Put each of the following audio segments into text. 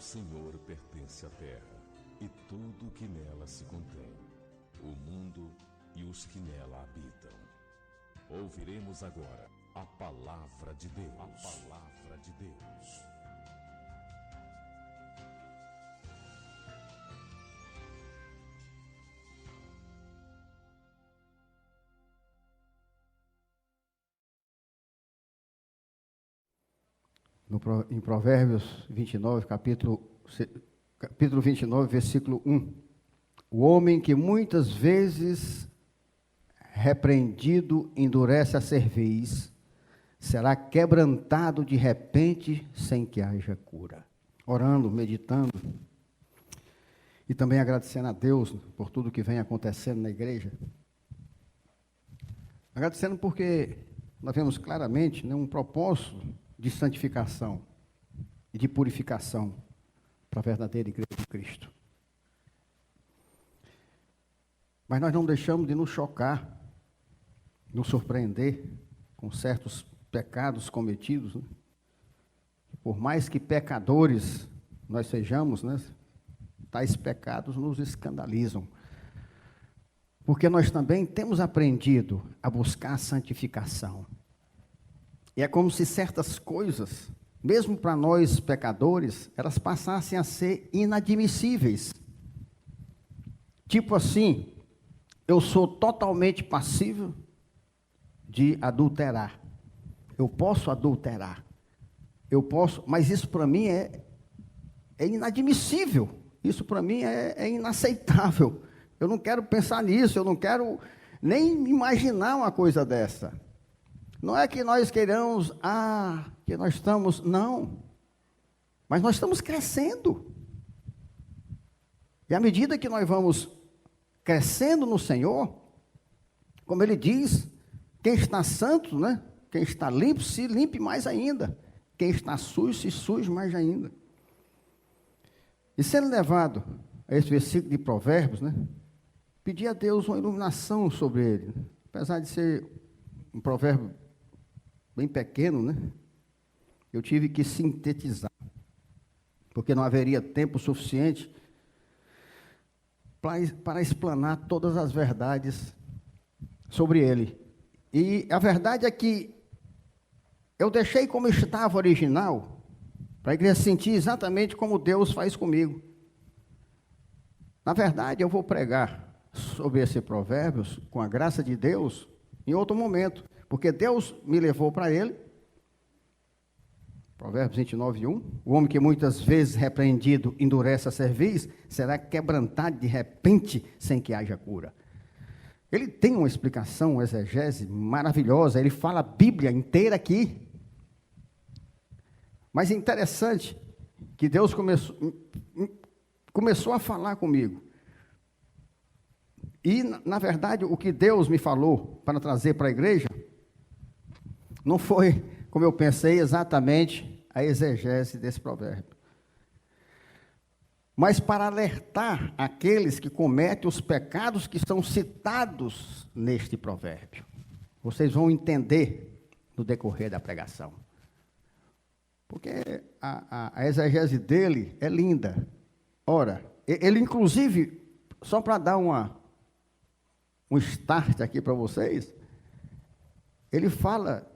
Senhor pertence a terra e tudo que nela se contém, o mundo e os que nela habitam. Ouviremos agora a palavra de Deus. A palavra de Deus. Em Provérbios 29, capítulo 29, versículo 1. O homem que muitas vezes repreendido endurece a cerviz, será quebrantado de repente sem que haja cura. Orando, meditando e também agradecendo a Deus por tudo que vem acontecendo na igreja. Agradecendo porque nós vemos claramente, né, um propósito de santificação e de purificação para a verdadeira igreja de Cristo. Mas nós não deixamos de nos chocar, nos surpreender com certos pecados cometidos, né? Por mais que pecadores nós sejamos, né, tais pecados nos escandalizam. Porque nós também temos aprendido a buscar a santificação. E é como se certas coisas, mesmo para nós pecadores, elas passassem a ser inadmissíveis. Tipo assim, eu sou totalmente passível de adulterar. Eu posso adulterar. Eu posso, mas isso para mim é inadmissível. Isso para mim é inaceitável. Eu não quero pensar nisso, eu não quero nem imaginar uma coisa dessa. Não é que nós queiramos, que nós estamos, não. Mas nós estamos crescendo. E à medida que nós vamos crescendo no Senhor, como Ele diz, quem está santo, né? Quem está limpo, se limpe mais ainda. Quem está sujo, se suje mais ainda. E sendo levado a esse versículo de Provérbios, né? Pedir a Deus uma iluminação sobre ele. Apesar de ser um provérbio bem pequeno, né? Eu tive que sintetizar, porque não haveria tempo suficiente para explanar todas as verdades sobre ele. E a verdade é que eu deixei como estava original, para a igreja sentir exatamente como Deus faz comigo. Na verdade, eu vou pregar sobre esse Provérbios, com a graça de Deus, em outro momento, porque Deus me levou para ele. Provérbios 29, 1. O homem que muitas vezes repreendido endurece a cerviz, será quebrantado de repente, sem que haja cura. Ele tem uma explicação, uma exegese maravilhosa, ele fala a Bíblia inteira aqui. Mas é interessante que Deus começou a falar comigo. E, na verdade, o que Deus me falou para trazer para a igreja, não foi, como eu pensei, exatamente a exegese desse provérbio. Mas para alertar aqueles que cometem os pecados que são citados neste provérbio. Vocês vão entender no decorrer da pregação. Porque a exegese dele é linda. Ora, ele inclusive, só para dar um start aqui para vocês, ele fala,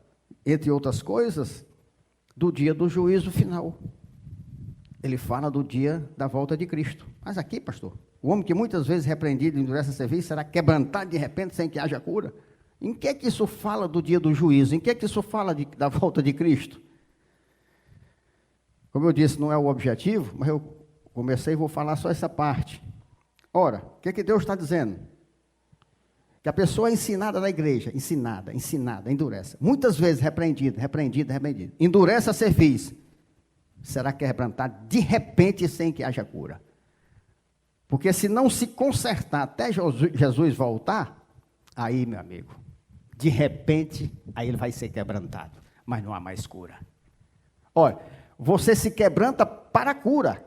entre outras coisas, do dia do juízo final. Ele fala do dia da volta de Cristo. Mas aqui, pastor, o homem que muitas vezes repreendido endurece a cerviz será quebrantado de repente sem que haja cura. Em que é que isso fala do dia do juízo? Em que é que isso fala da volta de Cristo? Como eu disse, não é o objetivo, mas eu comecei e vou falar só essa parte. Ora, o que é que Deus está dizendo? Que a pessoa é ensinada na igreja, ensinada, endurece. Muitas vezes repreendida, endurece a cerviz, será quebrantado de repente sem que haja cura. Porque se não se consertar até Jesus voltar, aí, meu amigo, de repente, aí ele vai ser quebrantado, mas não há mais cura. Olha, você se quebranta para a cura.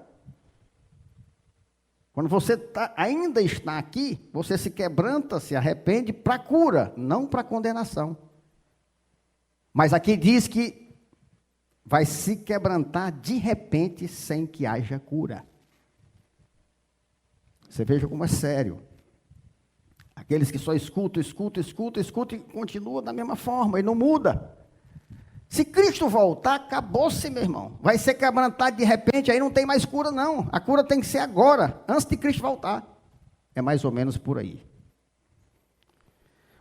Quando você ainda está aqui, você se quebranta, se arrepende para a cura, não para a condenação. Mas aqui diz que vai se quebrantar de repente sem que haja cura. Você veja como é sério. Aqueles que só escutam e continuam da mesma forma e não muda. Se Cristo voltar, acabou-se, meu irmão. Vai ser quebrantado de repente, aí não tem mais cura não. A cura tem que ser agora, antes de Cristo voltar. É mais ou menos por aí.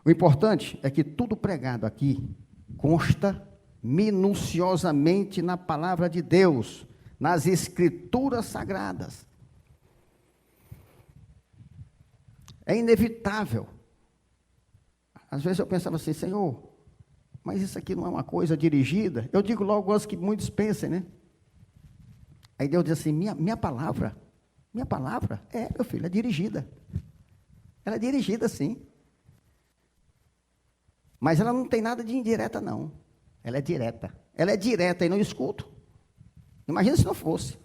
O importante é que tudo pregado aqui consta minuciosamente na palavra de Deus, nas Escrituras Sagradas. É inevitável. Às vezes eu pensava assim, Senhor, mas isso aqui não é uma coisa dirigida? Eu digo logo antes que muitos pensem, né? Aí Deus diz assim, minha palavra, meu filho, é dirigida. Ela é dirigida, sim. Mas ela não tem nada de indireta, não. Ela é direta. Ela é direta e não escuto. Imagina se não fosse.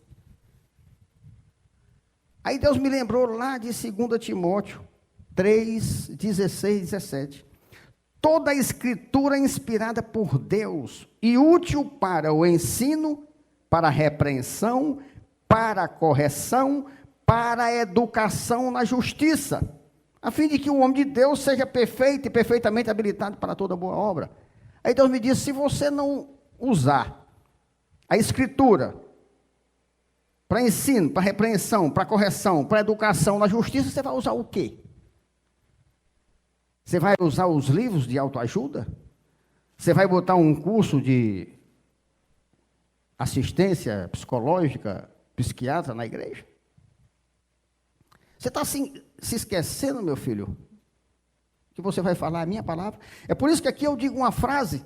Aí Deus me lembrou lá de 2 Timóteo 3, 16, 17. Toda a escritura é inspirada por Deus e útil para o ensino, para a repreensão, para a correção, para a educação na justiça, a fim de que o homem de Deus seja perfeito e perfeitamente habilitado para toda boa obra. Aí Deus me disse, se você não usar a escritura para ensino, para repreensão, para correção, para educação na justiça, você vai usar o quê? Você vai usar os livros de autoajuda? Você vai botar um curso de assistência psicológica, psiquiatra na igreja? Você está se esquecendo, meu filho, que você vai falar a minha palavra? É por isso que aqui eu digo uma frase,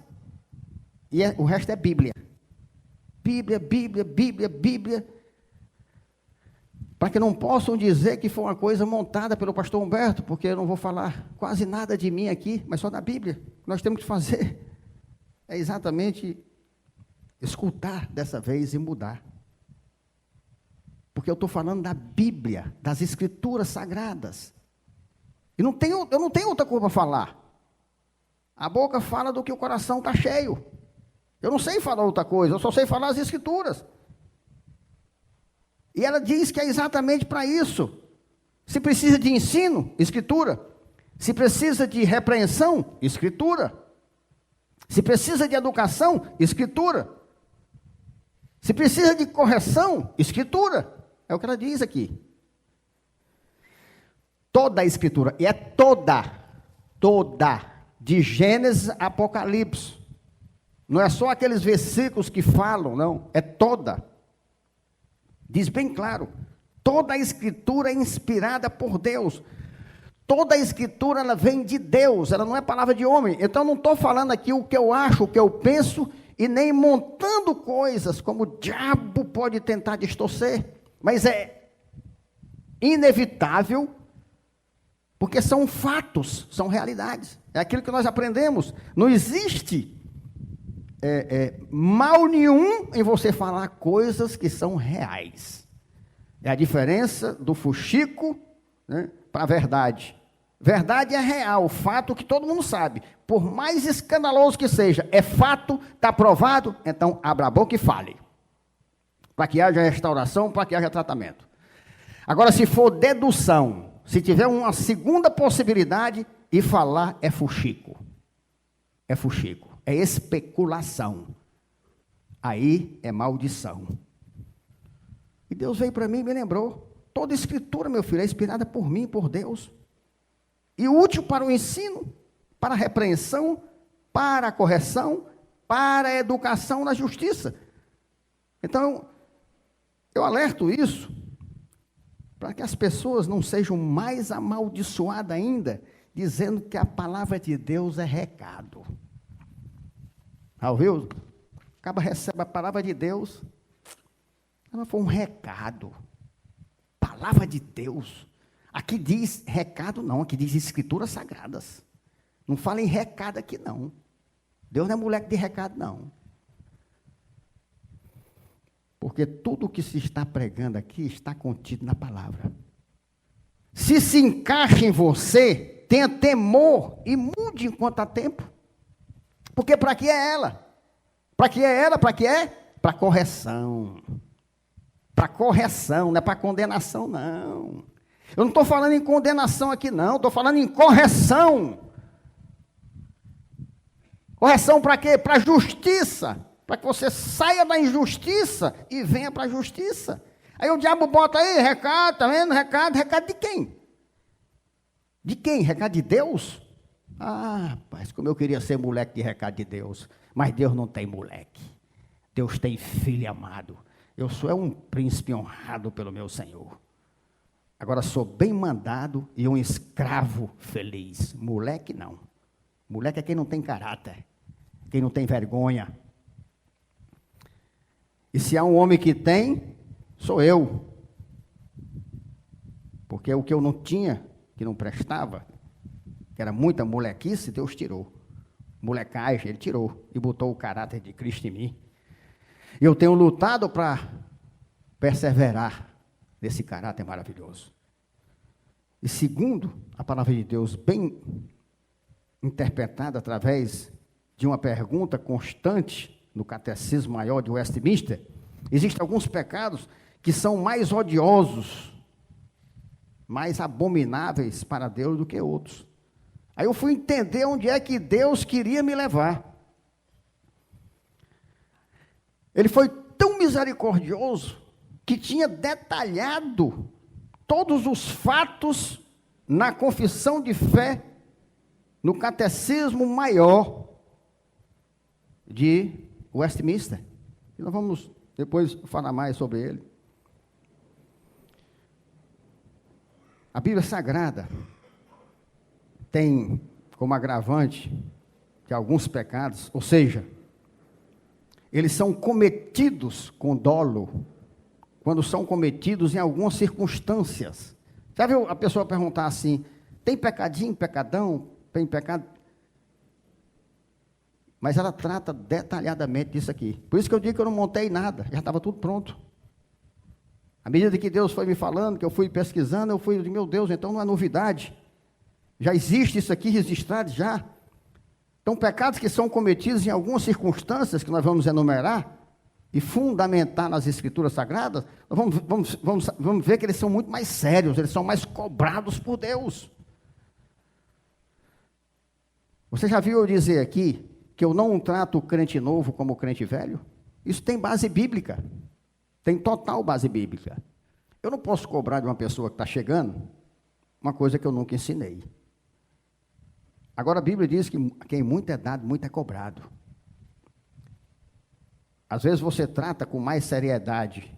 e o resto é Bíblia. Bíblia. Para que não possam dizer que foi uma coisa montada pelo pastor Humberto, porque eu não vou falar quase nada de mim aqui, mas só da Bíblia. O que nós temos que fazer é exatamente escutar dessa vez e mudar. Porque eu estou falando da Bíblia, das Escrituras Sagradas. E eu não tenho outra coisa para falar. A boca fala do que o coração está cheio. Eu não sei falar outra coisa, eu só sei falar as Escrituras. E ela diz que é exatamente para isso. Se precisa de ensino, Escritura. Se precisa de repreensão, Escritura. Se precisa de educação, Escritura. Se precisa de correção, Escritura. É o que ela diz aqui. Toda a Escritura, e é toda, de Gênesis a Apocalipse. Não é só aqueles versículos que falam, não, é toda. Diz bem claro, toda a Escritura é inspirada por Deus. Toda a Escritura, ela vem de Deus, ela não é palavra de homem. Então, não estou falando aqui o que eu acho, o que eu penso, e nem montando coisas como o diabo pode tentar distorcer. Mas é inevitável, porque são fatos, são realidades. É aquilo que nós aprendemos. Não existe mal nenhum em você falar coisas que são reais. É a diferença do fuxico, né, para a verdade. Verdade é real, fato que todo mundo sabe. Por mais escandaloso que seja, é fato, está provado, então abra a boca e fale. Para que haja restauração, para que haja tratamento. Agora, se for dedução, se tiver uma segunda possibilidade, e falar é fuxico. É fuxico. É especulação. Aí é maldição. E Deus veio para mim e me lembrou. Toda escritura, meu filho, é inspirada por mim, por Deus. E útil para o ensino, para a repreensão, para a correção, para a educação na justiça. Então, eu alerto isso, para que as pessoas não sejam mais amaldiçoadas ainda, dizendo que a palavra de Deus é recado. Ouviu? Acaba recebe a palavra de Deus, ela foi um recado. Palavra de Deus. Aqui diz recado não, aqui diz escrituras sagradas. Não fala em recado aqui não. Deus não é moleque de recado não. Porque tudo o que se está pregando aqui está contido na palavra. Se encaixa em você, tenha temor e mude enquanto há tempo. Porque para que é ela? Para que é ela? Para que é para correção. Para correção, não é para condenação, não. Eu não estou falando em condenação aqui, não. Estou falando em correção. Correção para quê? Para justiça. Para que você saia da injustiça e venha para a justiça. Aí o diabo bota aí, recado, tá vendo? Recado de quem? De quem? Recado de Deus? Ah, rapaz, como eu queria ser moleque de recado de Deus. Mas Deus não tem moleque. Deus tem filho amado. Eu sou um príncipe honrado pelo meu Senhor. Agora sou bem mandado e um escravo feliz. Moleque não. Moleque é quem não tem caráter. Quem não tem vergonha. E se há um homem que tem, sou eu. Porque o que eu não tinha, que não prestava, que era muita molequice, Deus tirou. Molecagem, Ele tirou e botou o caráter de Cristo em mim. E eu tenho lutado para perseverar nesse caráter maravilhoso. E segundo a palavra de Deus, bem interpretada através de uma pergunta constante no Catecismo Maior de Westminster, existem alguns pecados que são mais odiosos, mais abomináveis para Deus do que outros. Aí eu fui entender onde é que Deus queria me levar. Ele foi tão misericordioso que tinha detalhado todos os fatos na confissão de fé, no Catecismo Maior de Westminster. E nós vamos depois falar mais sobre ele. A Bíblia Sagrada tem como agravante de alguns pecados, ou seja, eles são cometidos com dolo, quando são cometidos em algumas circunstâncias. Já viu a pessoa perguntar assim, tem pecadinho, pecadão, tem pecado? Mas ela trata detalhadamente disso aqui. Por isso que eu digo que eu não montei nada, já estava tudo pronto. À medida que Deus foi me falando, que eu fui pesquisando, eu fui, meu Deus, então não é novidade. Já existe isso aqui registrado já. Então, pecados que são cometidos em algumas circunstâncias, que nós vamos enumerar, e fundamentar nas Escrituras Sagradas, nós vamos ver que eles são muito mais sérios, eles são mais cobrados por Deus. Você já viu eu dizer aqui, que eu não trato o crente novo como o crente velho? Isso tem base bíblica. Tem total base bíblica. Eu não posso cobrar de uma pessoa que está chegando uma coisa que eu nunca ensinei. Agora a Bíblia diz que quem muito é dado, muito é cobrado. Às vezes você trata com mais seriedade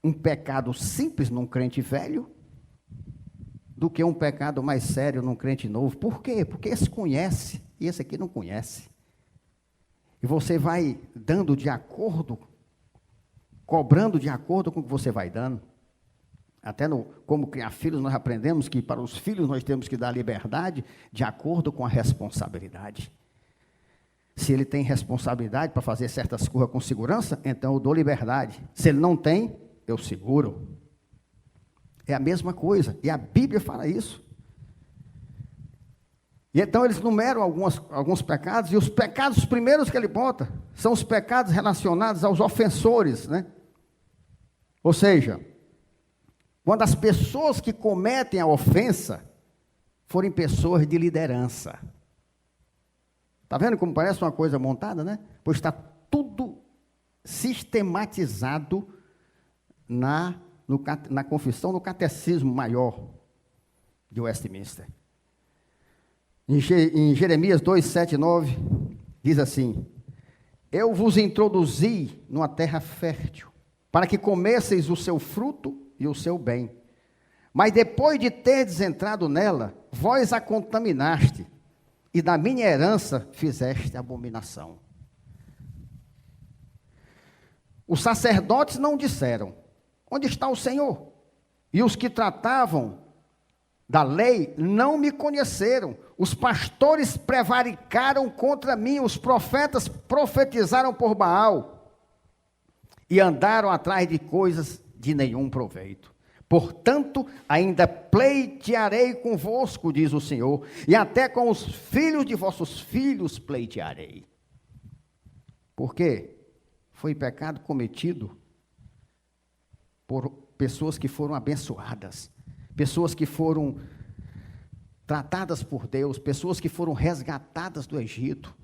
um pecado simples num crente velho do que um pecado mais sério num crente novo. Por quê? Porque esse conhece e esse aqui não conhece. E você vai dando de acordo, cobrando de acordo com o que você vai dando. Até como criar filhos, nós aprendemos que para os filhos nós temos que dar liberdade de acordo com a responsabilidade. Se ele tem responsabilidade para fazer certas coisas com segurança, então eu dou liberdade. Se ele não tem, eu seguro. É a mesma coisa, e a Bíblia fala isso. E então eles numeram alguns pecados, e os pecados primeiros que ele bota são os pecados relacionados aos ofensores, né? Ou seja, quando as pessoas que cometem a ofensa forem pessoas de liderança. Está vendo como parece uma coisa montada, né? Pois está tudo sistematizado na confissão, no Catecismo Maior de Westminster. Em Jeremias 2, 7 e 9, diz assim: eu vos introduzi numa terra fértil, para que comesseis o seu fruto e o seu bem. Mas depois de terdes entrado nela, vós a contaminaste, e da minha herança fizeste abominação. Os sacerdotes não disseram: onde está o Senhor? E os que tratavam da lei não me conheceram. Os pastores prevaricaram contra mim, os profetas profetizaram por Baal e andaram atrás de coisas de nenhum proveito. Portanto, ainda pleitearei convosco, diz o Senhor, e até com os filhos de vossos filhos pleitearei. Por quê? foi pecado cometido por pessoas que foram abençoadas, pessoas que foram tratadas por Deus, pessoas que foram resgatadas do Egito.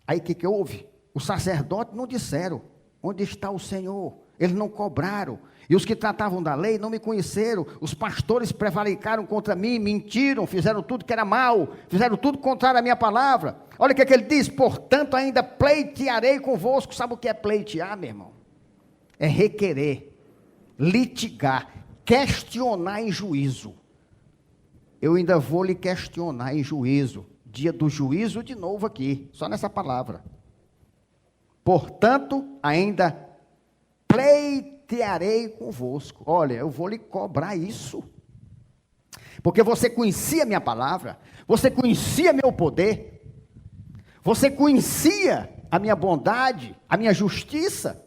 Aí o que houve? Os sacerdotes não disseram, onde está o Senhor? Eles não cobraram. E os que tratavam da lei não me conheceram. Os pastores prevaricaram contra mim, mentiram, fizeram tudo que era mal, fizeram tudo contrário à minha palavra. Olha o que ele diz: portanto ainda pleitearei convosco. Sabe o que é pleitear, meu irmão? É requerer, litigar, questionar em juízo. Eu ainda vou lhe questionar em juízo. Dia do juízo de novo aqui, só nessa palavra. Portanto, ainda pleitearei convosco. Olha, eu vou lhe cobrar isso. Porque você conhecia a minha palavra, você conhecia meu poder, você conhecia a minha bondade, a minha justiça,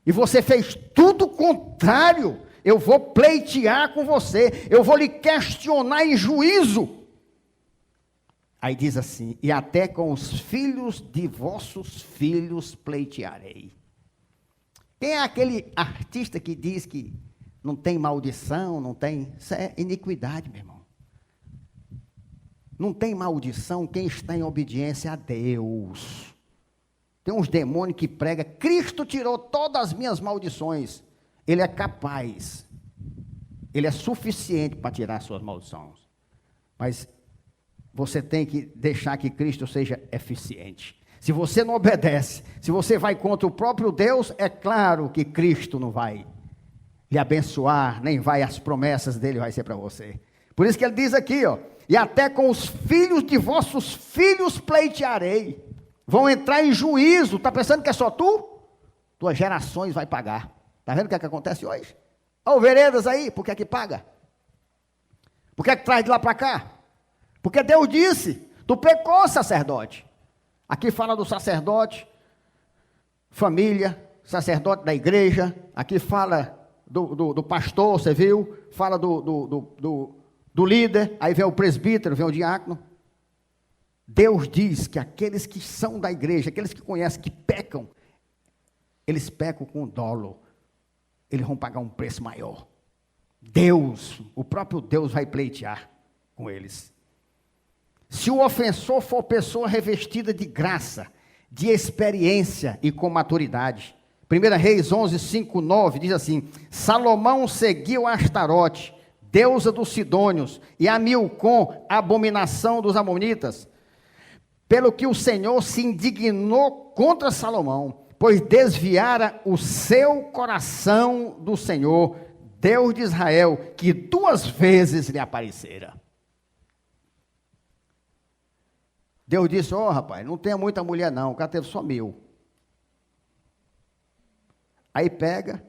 e você fez tudo o contrário. Eu vou pleitear com você, eu vou lhe questionar em juízo. Aí diz assim: e até com os filhos de vossos filhos pleitearei. Quem é aquele artista que diz que não tem maldição, não tem... Isso é iniquidade, meu irmão. Não tem maldição quem está em obediência a Deus. Tem uns demônios que pregam: Cristo tirou todas as minhas maldições. Ele é capaz, ele é suficiente para tirar suas maldições. Mas você tem que deixar que Cristo seja eficiente. Se você não obedece, se você vai contra o próprio Deus, é claro que Cristo não vai lhe abençoar, nem vai, as promessas dele vai ser para você. Por isso que ele diz aqui, ó: e até com os filhos de vossos filhos pleitearei. Vão entrar em juízo. Está pensando que é só tu? Tuas gerações vai pagar. Está vendo o que é que acontece hoje? Olha o veredas aí, por que é que paga? Por que é que traz de lá para cá? Porque Deus disse: tu pecou, sacerdote. Aqui fala do sacerdote, família, sacerdote da igreja. Aqui fala do pastor, você viu? Fala do líder, aí vem o presbítero, vem o diácono. Deus diz que aqueles que são da igreja, aqueles que conhecem, que pecam, eles pecam com dolo. Eles vão pagar um preço maior. Deus, o próprio Deus vai pleitear com eles. Se o ofensor for pessoa revestida de graça, de experiência e com maturidade. 1 Reis 11, 5, 9 diz assim: Salomão seguiu a Astarote, deusa dos Sidônios, e a Milcom, abominação dos Amonitas, pelo que o Senhor se indignou contra Salomão, pois desviara o seu coração do Senhor, Deus de Israel, que 2 vezes lhe aparecera. Deus disse: rapaz, não tenha muita mulher não, o cara teve só 1000. Aí pega,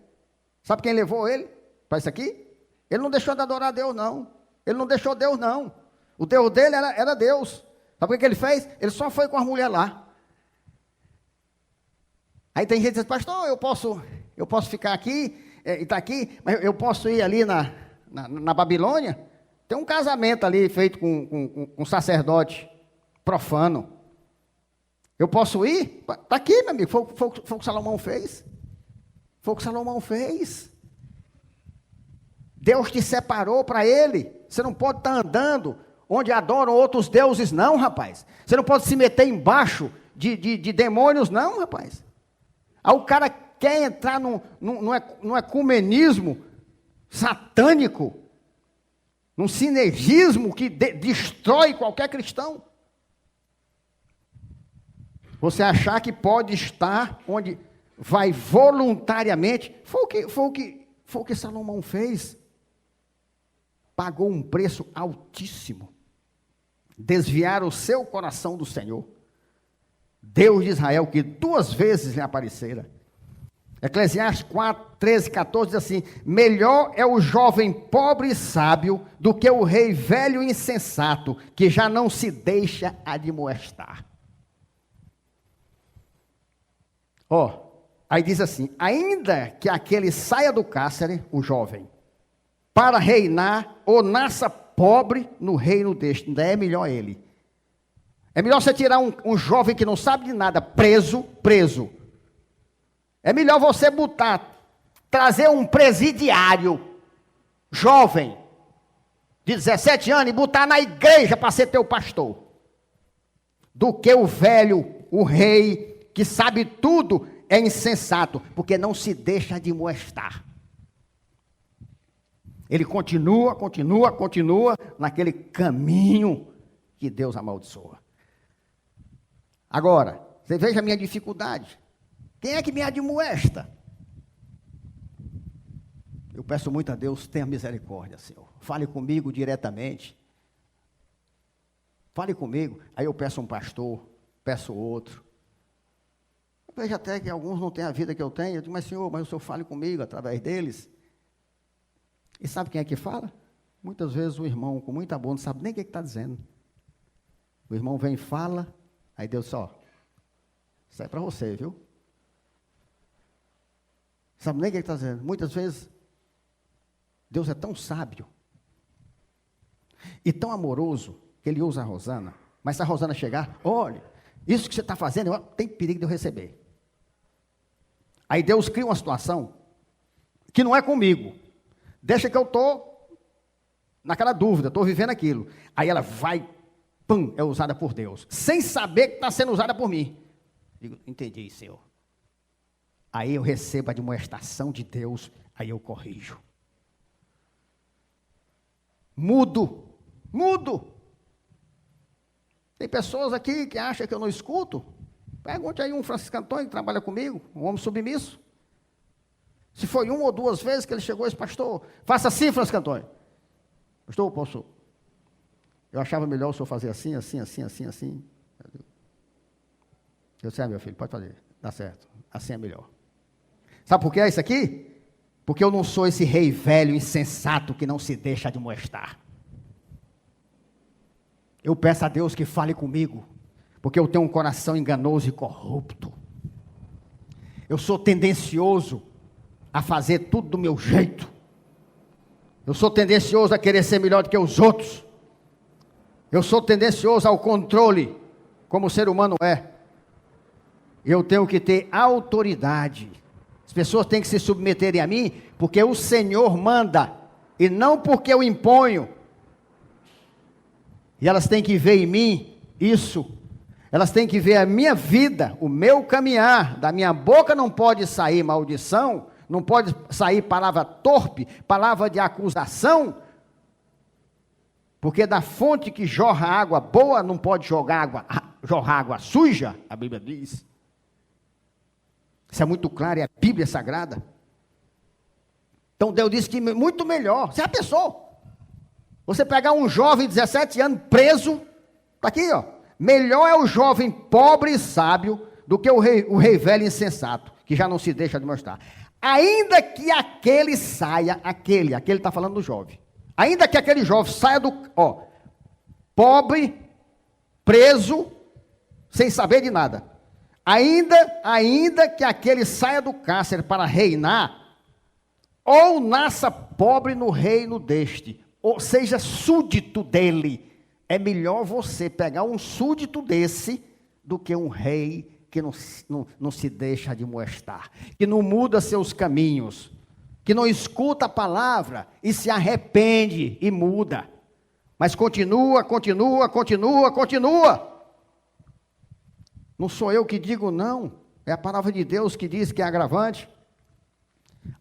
sabe quem levou ele para isso aqui? Ele não deixou de adorar a Deus não, ele não deixou Deus não, o Deus dele era Deus. Sabe o que ele fez? Ele só foi com as mulheres lá. Aí tem gente que diz: pastor, eu posso ficar aqui, e está aqui, mas eu posso ir ali na Babilônia? Tem um casamento ali feito com um sacerdote profano. Eu posso ir? Está aqui, meu amigo, foi o que Salomão fez. Foi o que Salomão fez. Deus te separou para ele. Você não pode estar andando onde adoram outros deuses, não, rapaz. Você não pode se meter embaixo de demônios, não, rapaz. Aí o cara quer entrar num ecumenismo satânico, num sinergismo que destrói qualquer cristão. Você achar que pode estar onde vai voluntariamente, foi o que Salomão fez. Pagou um preço altíssimo. Desviaram o seu coração do Senhor, Deus de Israel, que 2 vezes lhe aparecera. Eclesiastes 4, 13, 14 diz assim: melhor é o jovem pobre e sábio do que o rei velho e insensato, que já não se deixa admoestar. Aí diz assim: ainda que aquele saia do cárcere, o jovem, para reinar, ou nasça pobre no reino deste, ainda é melhor ele. É melhor você tirar um jovem que não sabe de nada, preso, É melhor você trazer um presidiário jovem, de 17 anos, e botar na igreja para ser teu pastor, do que o velho, o rei, que sabe tudo, é insensato, porque não se deixa admoestar. Ele continua naquele caminho que Deus amaldiçoa. Agora, você veja a minha dificuldade. Quem é que me admoesta? Eu peço muito a Deus, tenha misericórdia, Senhor. Fale comigo diretamente. Fale comigo. Aí eu peço um pastor, peço outro. Eu vejo até que alguns não têm a vida que eu tenho. Eu digo, mas Senhor, o Senhor fale comigo através deles. E sabe quem é que fala? Muitas vezes o irmão, com muita boa, não sabe nem o que está dizendo. O irmão vem e fala, aí Deus só, isso é para você, viu? Sabe nem o que está dizendo. Muitas vezes, Deus é tão sábio e tão amoroso, que Ele usa a Rosana. Mas se a Rosana chegar, olha, isso que você está fazendo, tem perigo de eu receber. Aí Deus cria uma situação que não é comigo. Deixa que eu estou naquela dúvida, estou vivendo aquilo. Aí ela vai, é usada por Deus, sem saber que está sendo usada por mim. Digo, entendi, Senhor. Aí eu recebo a demonstração de Deus, aí eu corrijo. Mudo. Tem pessoas aqui que acham que eu não escuto. Pergunte aí um Francisco Antônio que trabalha comigo, um homem submisso. Se foi uma ou duas vezes que ele chegou e disse, pastor, faça assim, Francisco Antônio. Pastor, posso? Eu achava melhor o senhor fazer assim. Eu disse, meu filho, pode fazer, dá certo, assim é melhor. Sabe por que é isso aqui? Porque eu não sou esse rei velho, insensato, que não se deixa admoestar. Eu peço a Deus que fale comigo, porque eu tenho um coração enganoso e corrupto. Eu sou tendencioso a fazer tudo do meu jeito. Eu sou tendencioso a querer ser melhor do que os outros. Eu sou tendencioso ao controle, como o ser humano é. Eu tenho que ter autoridade. As pessoas têm que se submeterem a mim, porque o Senhor manda, e não porque eu imponho. E elas têm que ver em mim isso. Elas têm que ver a minha vida, o meu caminhar. Da minha boca não pode sair maldição, não pode sair palavra torpe, palavra de acusação, porque da fonte que jorra água boa, não pode jorrar água suja, a Bíblia diz. Isso é muito claro, é a Bíblia Sagrada. Então Deus disse que muito melhor, você já pensou? Você pegar um jovem de 17 anos preso, está aqui, ó. Melhor é o jovem pobre e sábio do que o rei velho e insensato, que já não se deixa demonstrar. Ainda que aquele saia, aquele está falando do jovem. Ainda que aquele jovem saia pobre, preso, sem saber de nada. Ainda que aquele saia do cárcere para reinar, ou nasça pobre no reino deste, ou seja súdito dele, é melhor você pegar um súdito desse, do que um rei que não se deixa admoestar, que não muda seus caminhos, que não escuta a palavra e se arrepende e muda, mas continua. Não sou eu que digo não, é a palavra de Deus que diz que é agravante.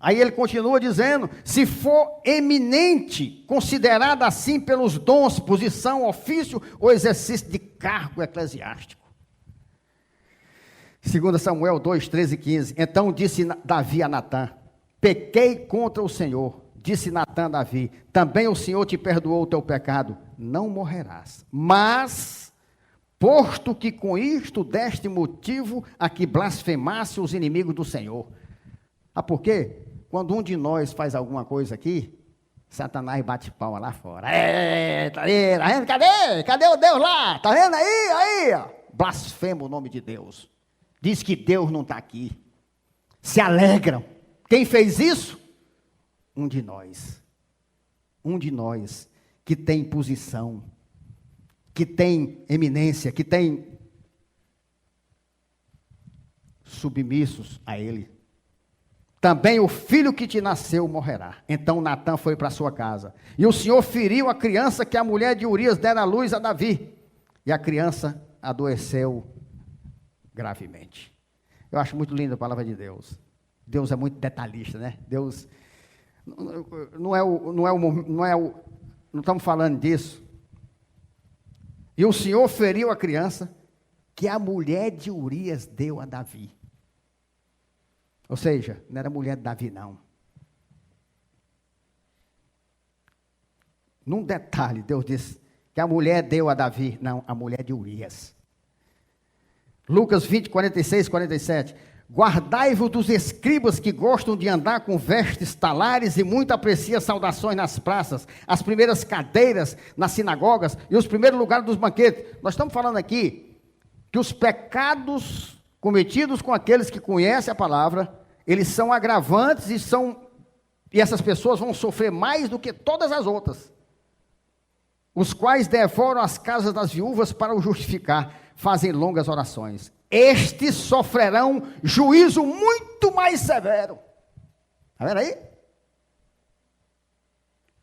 Aí ele continua dizendo, se for eminente, considerada assim pelos dons, posição, ofício ou exercício de cargo eclesiástico. 2 Samuel 2, 13 e 15, então disse Davi a Natã, pequei contra o Senhor, disse Natã a Davi, também o Senhor te perdoou o teu pecado, não morrerás, mas, posto que com isto deste motivo a que blasfemasse os inimigos do Senhor. Por quê? Quando um de nós faz alguma coisa aqui, Satanás bate palma lá fora. Tá vendo? Cadê o Deus lá? Tá vendo aí? Ó. Blasfema o nome de Deus. Diz que Deus não está aqui. Se alegram. Quem fez isso? Um de nós. Um de nós que tem posição, que tem eminência, que tem submissos a Ele. também o filho que te nasceu morrerá. Então Natã foi para sua casa. E o Senhor feriu a criança que a mulher de Urias dera à luz a Davi. E a criança adoeceu gravemente. Eu acho muito linda a palavra de Deus. Deus é muito detalhista, né? Deus não estamos falando disso. E o Senhor feriu a criança que a mulher de Urias deu a Davi. Ou seja, não era mulher de Davi, não. Num detalhe, Deus disse que a mulher deu a Davi. Não, a mulher de Urias. Lucas 20, 46, 47. Guardai-vos dos escribas que gostam de andar com vestes talares e muito apreciam saudações nas praças, as primeiras cadeiras nas sinagogas e os primeiros lugares dos banquetes. Nós estamos falando aqui que os pecados cometidos com aqueles que conhecem a palavra, eles são agravantes e essas pessoas vão sofrer mais do que todas as outras. Os quais devoram as casas das viúvas para o justificar, fazem longas orações. Estes sofrerão juízo muito mais severo. Está vendo aí?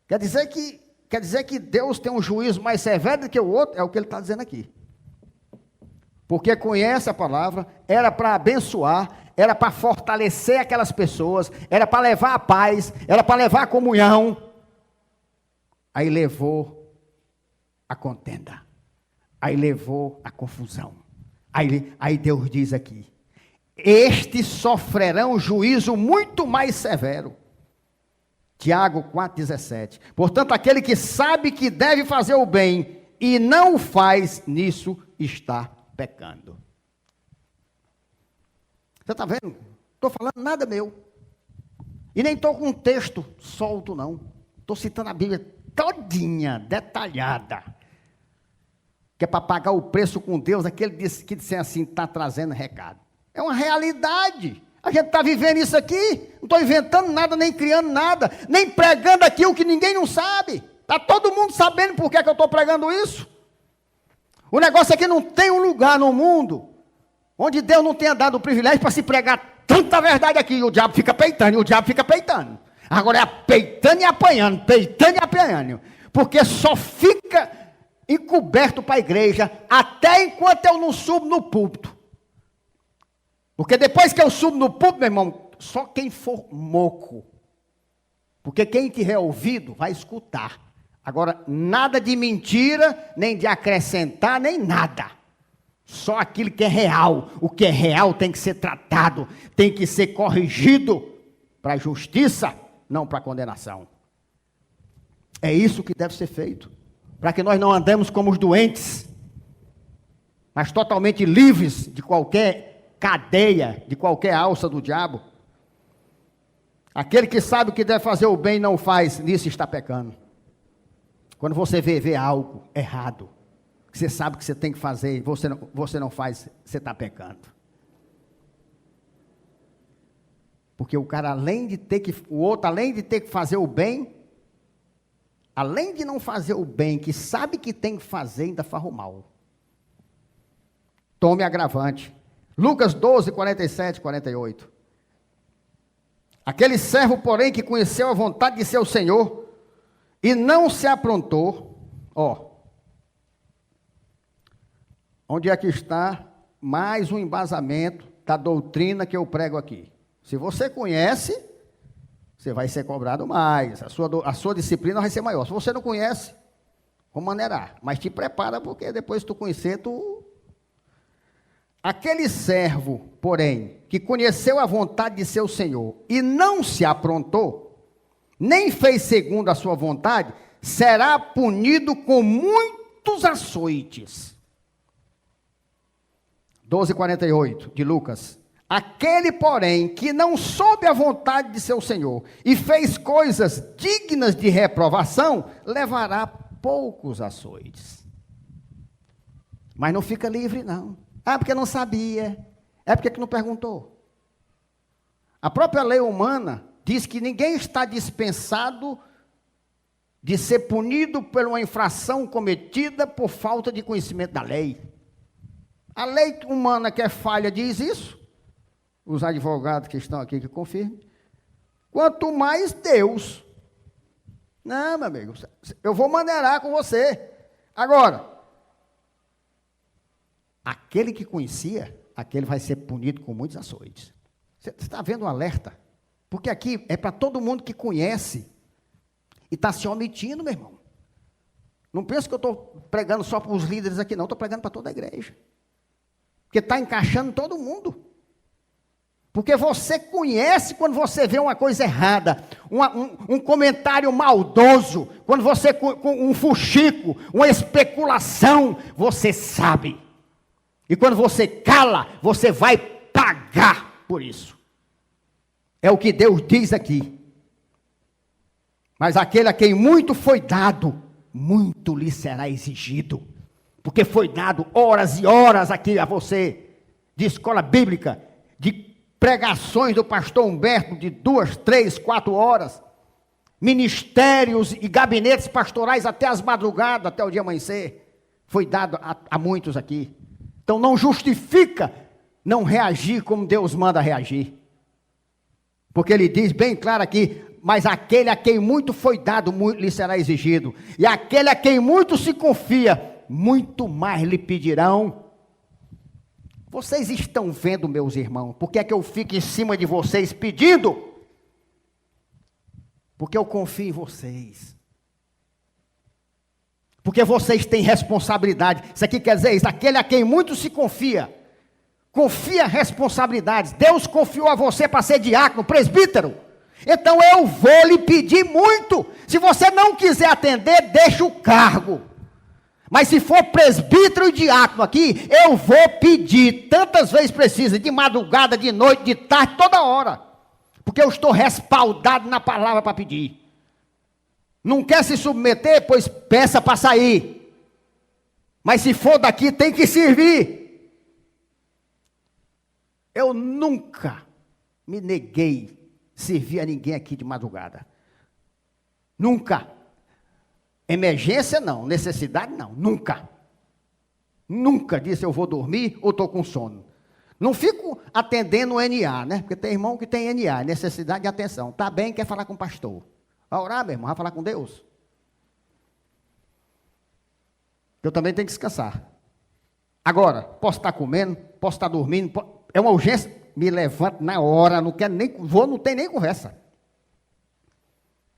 Quer dizer que Deus tem um juízo mais severo do que o outro? É o que ele está dizendo aqui. Porque conhece a palavra, era para abençoar, era para fortalecer aquelas pessoas, era para levar a paz, era para levar a comunhão. Aí levou a contenda, aí levou a confusão. Aí Deus diz aqui, estes sofrerão juízo muito mais severo. Tiago 4,17. Portanto, aquele que sabe que deve fazer o bem e não o faz, nisso está pecando. Você está vendo? Não estou falando nada meu. E nem estou com um texto solto, não. Estou citando a Bíblia todinha, detalhada. Que é para pagar o preço com Deus, aquele que disser assim, está trazendo recado. É uma realidade. A gente está vivendo isso aqui, não estou inventando nada, nem criando nada, nem pregando aquilo que ninguém não sabe. Está todo mundo sabendo por que eu estou pregando isso. O negócio é que não tem um lugar no mundo onde Deus não tenha dado o privilégio para se pregar tanta verdade aqui, e o diabo fica peitando, e o diabo fica peitando. Agora é peitando e apanhando, porque só fica encoberto para a igreja, até enquanto eu não subo no púlpito. Porque depois que eu subo no púlpito, meu irmão, só quem for moco. Porque quem tiver ouvido vai escutar. Agora, nada de mentira, nem de acrescentar, nem nada. Só aquilo que é real. O que é real tem que ser tratado, tem que ser corrigido para a justiça, não para a condenação. É isso que deve ser feito. Para que nós não andemos como os doentes, mas totalmente livres de qualquer cadeia, de qualquer alça do diabo. Aquele que sabe o que deve fazer o bem e não faz, nisso está pecando. Quando você vê algo errado, que você sabe que você tem que fazer, e você não faz, você está pecando. Porque o cara, o outro, além de ter que fazer o bem, além de não fazer o bem, que sabe que tem que fazer, ainda faz o mal. Tome agravante. Lucas 12, 47, 48. Aquele servo, porém, que conheceu a vontade de seu Senhor e não se aprontou, onde é que está mais um embasamento da doutrina que eu prego aqui? Se você conhece, você vai ser cobrado mais, a sua disciplina vai ser maior. Se você não conhece, vamos maneirar, mas te prepara, porque depois que tu conhecer, Aquele servo, porém, que conheceu a vontade de seu Senhor e não se aprontou, nem fez segundo a sua vontade, será punido com muitos açoites. 12:48 de Lucas. Aquele, porém, que não soube a vontade de seu Senhor e fez coisas dignas de reprovação, levará poucos açoites. Mas não fica livre, não. Porque não sabia. É porque não perguntou. A própria lei humana diz que ninguém está dispensado de ser punido por uma infração cometida por falta de conhecimento da lei. A lei humana que é falha diz isso. Os advogados que estão aqui que confirmem. quanto mais Deus. Não, meu amigo, eu vou maneirar com você. Agora, aquele que conhecia, aquele vai ser punido com muitos açoites. Você está vendo um alerta? Porque aqui é para todo mundo que conhece e está se omitindo, meu irmão. Não pensa que eu estou pregando só para os líderes aqui, não. Estou pregando para toda a igreja. Porque está encaixando todo mundo. Porque você conhece quando você vê uma coisa errada, um comentário maldoso, quando você, um fuxico, uma especulação, você sabe. E quando você cala, você vai pagar por isso. É o que Deus diz aqui. Mas aquele a quem muito foi dado, muito lhe será exigido. Porque foi dado horas e horas aqui a você, de escola bíblica, de pregações do pastor Humberto, de 2, 3, 4 horas, ministérios e gabinetes pastorais até as madrugadas, até o dia amanhecer, foi dado a muitos aqui. Então não justifica não reagir como Deus manda reagir. Porque ele diz bem claro aqui, mas aquele a quem muito foi dado, muito lhe será exigido. E aquele a quem muito se confia, muito mais lhe pedirão. Vocês estão vendo, meus irmãos, por que é que eu fico em cima de vocês pedindo? Porque eu confio em vocês. Porque vocês têm responsabilidade. Isso aqui quer dizer isso, aquele a quem muito se confia. Confia responsabilidades. Deus confiou a você para ser diácono, presbítero. Então eu vou lhe pedir muito. Se você não quiser atender, deixa o cargo. Mas se for presbítero e diácono aqui, eu vou pedir tantas vezes precisa, de madrugada, de noite, de tarde, toda hora. Porque eu estou respaldado na palavra para pedir. Não quer se submeter? Pois peça para sair. Mas se for daqui, tem que servir. Eu nunca me neguei a servir a ninguém aqui de madrugada. Nunca. Emergência não, necessidade não, nunca. Nunca disse eu vou dormir ou estou com sono. Não fico atendendo o NA, né? Porque tem irmão que tem NA, necessidade de atenção. Está bem, quer falar com o pastor. Vai orar, meu irmão, vai falar com Deus. Eu também tenho que descansar. Agora, posso estar comendo, posso estar dormindo, é uma urgência, me levanto na hora, não quero nem, não tem nem conversa.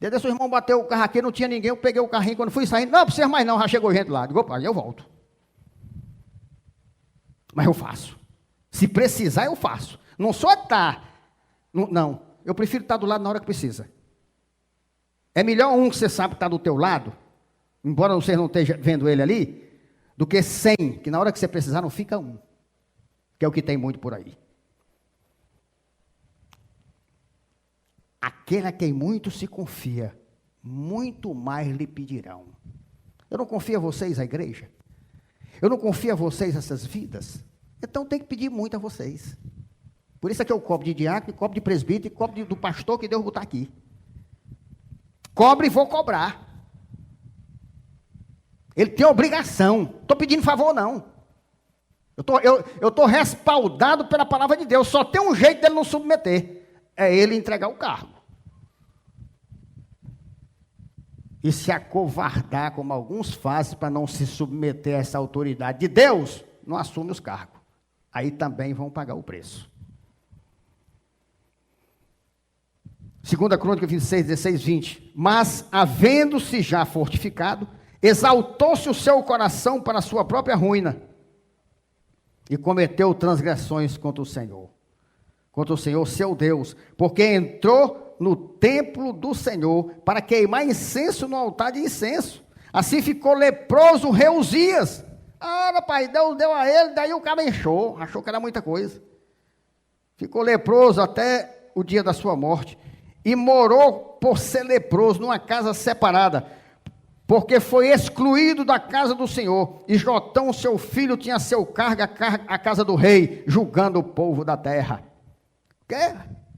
Desde seu irmão bateu o carro aqui, não tinha ninguém, eu peguei o carrinho, quando fui saindo, não precisa mais não, já chegou gente lá. Digo, opa, eu volto. Mas eu faço. Se precisar, eu faço. Não só estar, não, eu prefiro estar do lado na hora que precisa. É melhor um que você sabe que está do teu lado, embora você não esteja vendo ele ali, do que 100, que na hora que você precisar não fica um. Que é o que tem muito por aí. Aquele a quem muito se confia, muito mais lhe pedirão. Eu não confio a vocês, a igreja. Eu não confio a vocês, essas vidas. Então tem que pedir muito a vocês. Por isso é que eu cobro de diácono, cobro de presbítero, e cobro do pastor que Deus botar aqui. Cobro e vou cobrar. Ele tem obrigação. Estou pedindo favor, não. Eu estou respaldado pela palavra de Deus. Só tem um jeito dele não submeter. É ele entregar o cargo. E se acovardar, como alguns fazem, para não se submeter a essa autoridade de Deus, não assume os cargos. Aí também vão pagar o preço. 2 Crônica 26, 16, 20. Mas, havendo-se já fortificado, exaltou-se o seu coração para a sua própria ruína, e cometeu transgressões contra o Senhor seu Deus, porque entrou no templo do Senhor para queimar incenso no altar de incenso. Assim ficou leproso Reuzias. Pai, Deus deu a ele, daí o cara achou que era muita coisa. Ficou leproso até o dia da sua morte, e morou por ser leproso numa casa separada, porque foi excluído da casa do Senhor, e Jotão, seu filho, tinha seu cargo a casa do rei, julgando o povo da terra.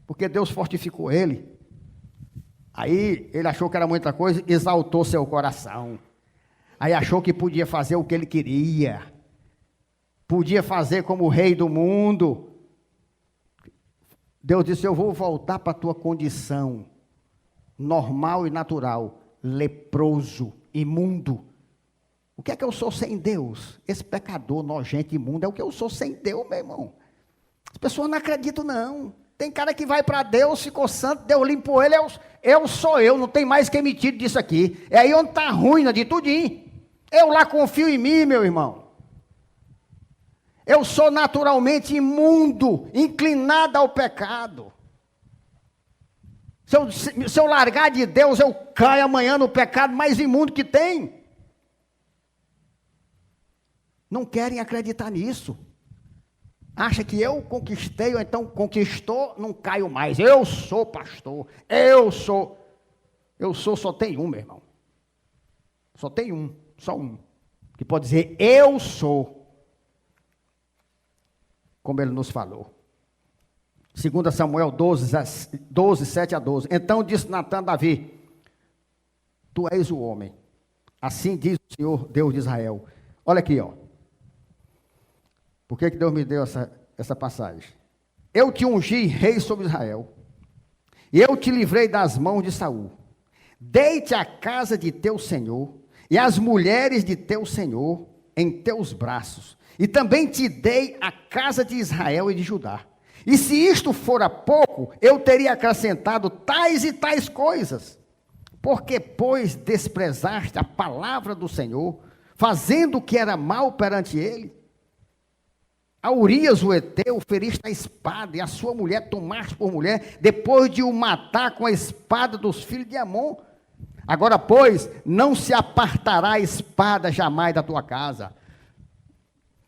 Porque Deus fortificou ele. Aí ele achou que era muita coisa, exaltou seu coração. Aí achou que podia fazer o que ele queria. Podia fazer como o rei do mundo. Deus disse, eu vou voltar para a tua condição normal e natural, leproso, imundo. O que é que eu sou sem Deus? Esse pecador nojento, imundo, é o que eu sou sem Deus, meu irmão. As pessoas não acreditam, não. Tem cara que vai para Deus, ficou santo, Deus limpou ele, eu sou eu, não tem mais quem me tire disso aqui. É aí onde está a ruína de tudinho. Eu lá confio em mim, meu irmão. Eu sou naturalmente imundo, inclinado ao pecado. Se eu largar de Deus, eu caio amanhã no pecado mais imundo que tem. Não querem acreditar nisso. Acha que eu conquistei, ou então conquistou, não caio mais. Eu sou pastor, só tem um, meu irmão. Só tem um, só um, que pode dizer, eu sou, como ele nos falou. 2 Samuel 12, 7 a 12. Então disse Natã a Davi, tu és o homem. Assim diz o Senhor, Deus de Israel. Olha aqui, ó. Por que Deus me deu essa passagem? Eu te ungi rei sobre Israel, e eu te livrei das mãos de Saul. Dei-te a casa de teu senhor, e as mulheres de teu senhor em teus braços, e também te dei a casa de Israel e de Judá. E se isto fora pouco, eu teria acrescentado tais e tais coisas. Porque, pois, desprezaste a palavra do Senhor, fazendo o que era mal perante ele? A Urias, o Eteu, feriste a espada, e a sua mulher tomaste por mulher, depois de o matar com a espada dos filhos de Amon. Agora, pois, não se apartará a espada jamais da tua casa.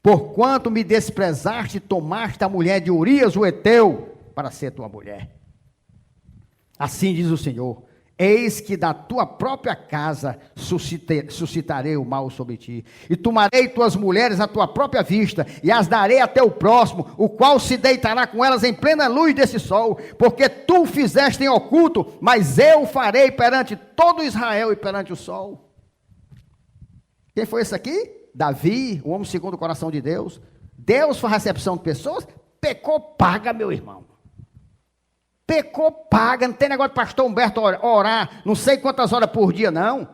Porquanto me desprezaste, tomaste a mulher de Urias, o Eteu, para ser tua mulher. Assim diz o Senhor, eis que da tua própria casa suscitarei o mal sobre ti, e tomarei tuas mulheres à tua própria vista, e as darei a teu próximo, o qual se deitará com elas em plena luz desse sol, porque tu fizeste em oculto, mas eu farei perante todo Israel e perante o sol. Quem foi esse aqui? Davi, o homem segundo o coração de Deus. Deus faz recepção de pessoas, pecou, paga, meu irmão. Pecou, paga, não tem negócio de pastor Humberto orar, não sei quantas horas por dia, não.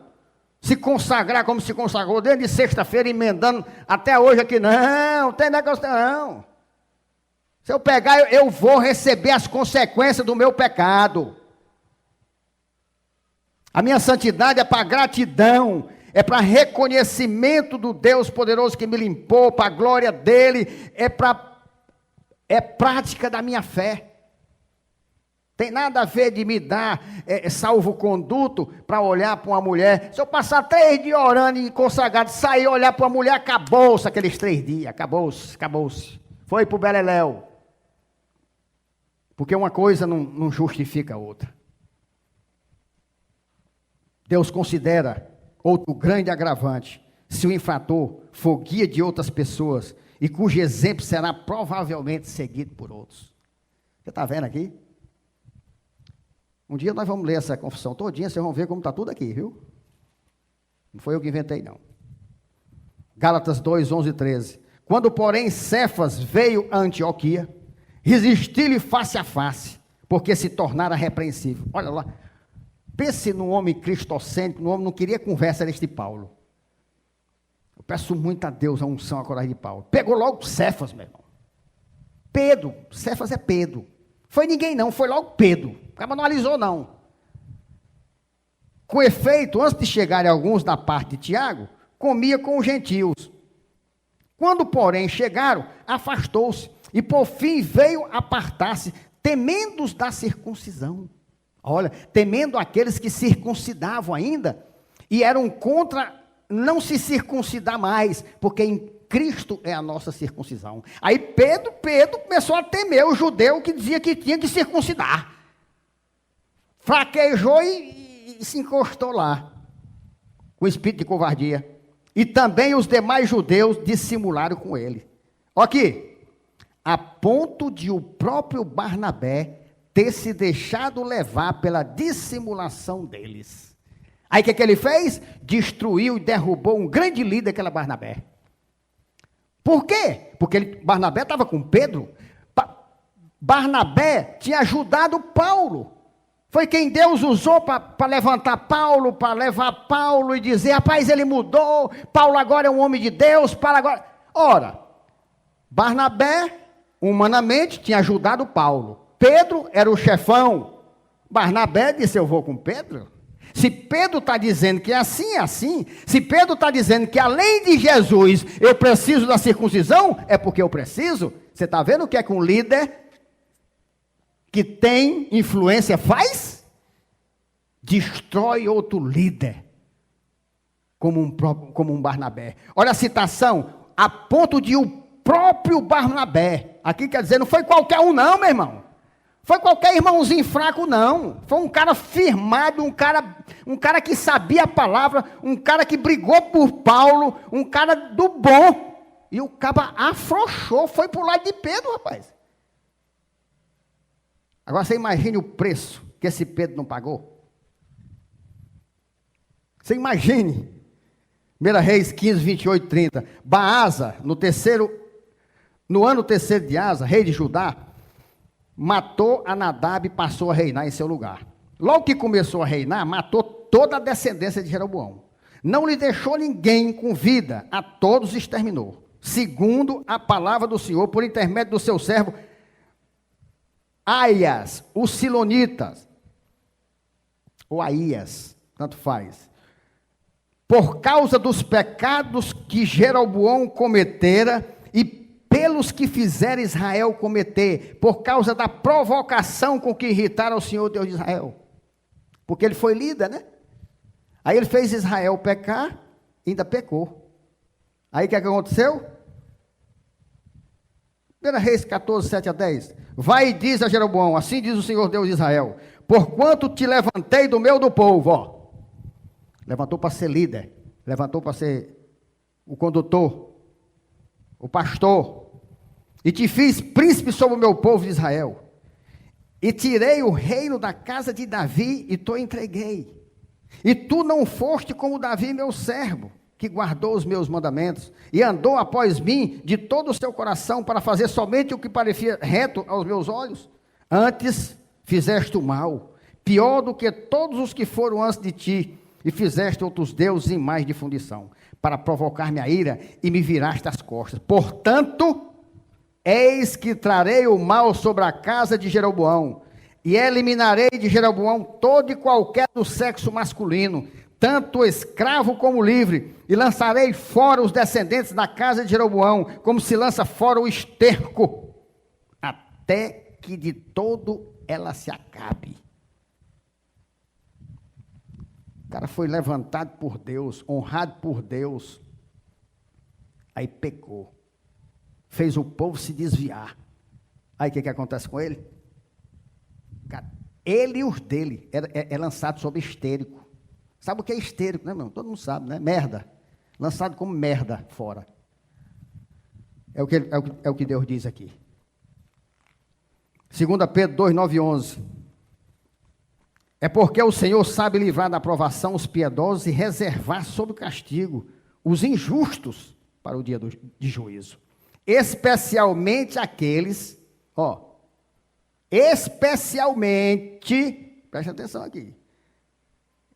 Se consagrar como se consagrou, desde sexta-feira, emendando até hoje aqui, não tem negócio não. Se eu pegar, eu vou receber as consequências do meu pecado. A minha santidade é para gratidão, é para reconhecimento do Deus poderoso que me limpou, para a glória dele, é prática da minha fé. Tem nada a ver de me dar salvo-conduto para olhar para uma mulher. Se eu passar 3 dias orando e consagrado, sair olhar para uma mulher, acabou-se aqueles 3 dias, acabou-se. Foi para o beleléu. Porque uma coisa não justifica a outra. Deus considera outro grande agravante, se o infrator for guia de outras pessoas, e cujo exemplo será provavelmente seguido por outros. Você está vendo aqui? Um dia nós vamos ler essa confissão todinha, vocês vão ver como está tudo aqui, viu? Não foi eu que inventei, não. Gálatas 2, 11 e 13. Quando, porém, Cefas veio a Antioquia, resisti-lhe face a face, porque se tornara repreensível. Olha lá, pense num homem cristocêntrico, num homem que não queria conversa deste Paulo. Eu peço muito a Deus a unção, a coragem de Paulo. Pegou logo Cefas, meu irmão. Pedro, Cefas é Pedro. Foi ninguém não, foi logo Pedro. O cara não alisou não. Com efeito, antes de chegarem alguns da parte de Tiago, comia com os gentios. Quando, porém, chegaram, afastou-se, e por fim veio apartar-se, temendo os da circuncisão. Olha, temendo aqueles que circuncidavam ainda, e eram contra não se circuncidar mais, porque em Cristo é a nossa circuncisão. Aí Pedro começou a temer o judeu que dizia que tinha que circuncidar. Fraquejou e se encostou lá, com espírito de covardia. E também os demais judeus dissimularam com ele. Olha aqui, a ponto de o próprio Barnabé ter se deixado levar pela dissimulação deles. Aí o que ele fez? Destruiu e derrubou um grande líder, aquela Barnabé. Por quê? Porque Barnabé estava com Pedro. Barnabé tinha ajudado Paulo. Foi quem Deus usou para levantar Paulo, para levar Paulo e dizer, rapaz, ele mudou, Paulo agora é um homem de Deus, Paulo agora... Ora, Barnabé, humanamente, tinha ajudado Paulo. Pedro era o chefão. Barnabé disse, eu vou com Pedro. Se Pedro está dizendo que é assim, é assim. Se Pedro está dizendo que além de Jesus, eu preciso da circuncisão, é porque eu preciso. Você está vendo o que é que um líder que tem influência faz? Destrói outro líder, como um Barnabé. Olha a citação, a ponto de o próprio Barnabé, aqui quer dizer, não foi qualquer um não, meu irmão, foi qualquer irmãozinho fraco não, foi um cara firmado, um cara que sabia a palavra, um cara que brigou por Paulo, um cara do bom, e o cara afrouxou, foi para o lado de Pedro, rapaz. Agora você imagine o preço que esse Pedro não pagou. Você imagine. 1 Reis 15, 28, 30. Baasa, no ano terceiro de Asa, rei de Judá, matou a Nadab e passou a reinar em seu lugar. Logo que começou a reinar, matou toda a descendência de Jeroboão. Não lhe deixou ninguém com vida, a todos exterminou. Segundo a palavra do Senhor, por intermédio do seu servo Aias, os Silonitas, ou Aías, tanto faz, por causa dos pecados que Jeroboão cometera e pelos que fizeram Israel cometer, por causa da provocação com que irritaram o Senhor Deus de Israel, porque ele foi líder, né? Aí ele fez Israel pecar, ainda pecou. Aí o que aconteceu? 1 Reis 14, 7 a 10. Vai e diz a Jeroboão, assim diz o Senhor Deus de Israel, porquanto te levantei do meio do povo, ó. Levantou para ser líder, levantou para ser o condutor, o pastor, e te fiz príncipe sobre o meu povo de Israel, e tirei o reino da casa de Davi e te entreguei, e tu não foste como Davi meu servo, que guardou os meus mandamentos, e andou após mim de todo o seu coração, para fazer somente o que parecia reto aos meus olhos. Antes fizeste o mal, pior do que todos os que foram antes de ti, e fizeste outros deuses em mais de fundição, para provocar minha ira, e me viraste as costas. Portanto, eis que trarei o mal sobre a casa de Jeroboão, e eliminarei de Jeroboão todo e qualquer do sexo masculino, tanto escravo como livre, e lançarei fora os descendentes da casa de Jeroboão, como se lança fora o esterco, até que de todo ela se acabe. O cara foi levantado por Deus, honrado por Deus, aí pecou, fez o povo se desviar. Aí o que acontece com ele? Cara, ele e os dele é lançado sob histérico. Sabe o que é histérico, né, meu? Todo mundo sabe, né? Merda. Lançado como merda fora. É o que Deus diz aqui. 2 Pedro 2, 9 e 11. É porque o Senhor sabe livrar da provação os piedosos e reservar sob o castigo os injustos para o dia de juízo. Especialmente aqueles, preste atenção aqui.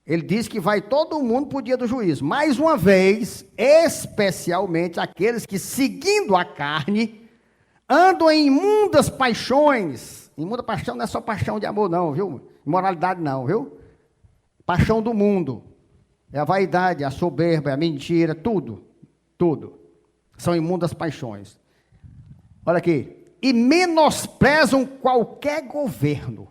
Ele diz que vai todo mundo para o dia do juízo. Mais uma vez, especialmente aqueles que, seguindo a carne, andam em imundas paixões. Imunda paixão não é só paixão de amor não, viu? Imoralidade não, viu? Paixão do mundo. É a vaidade, a soberba, a mentira, tudo. São imundas paixões. Olha aqui. E menosprezam qualquer governo.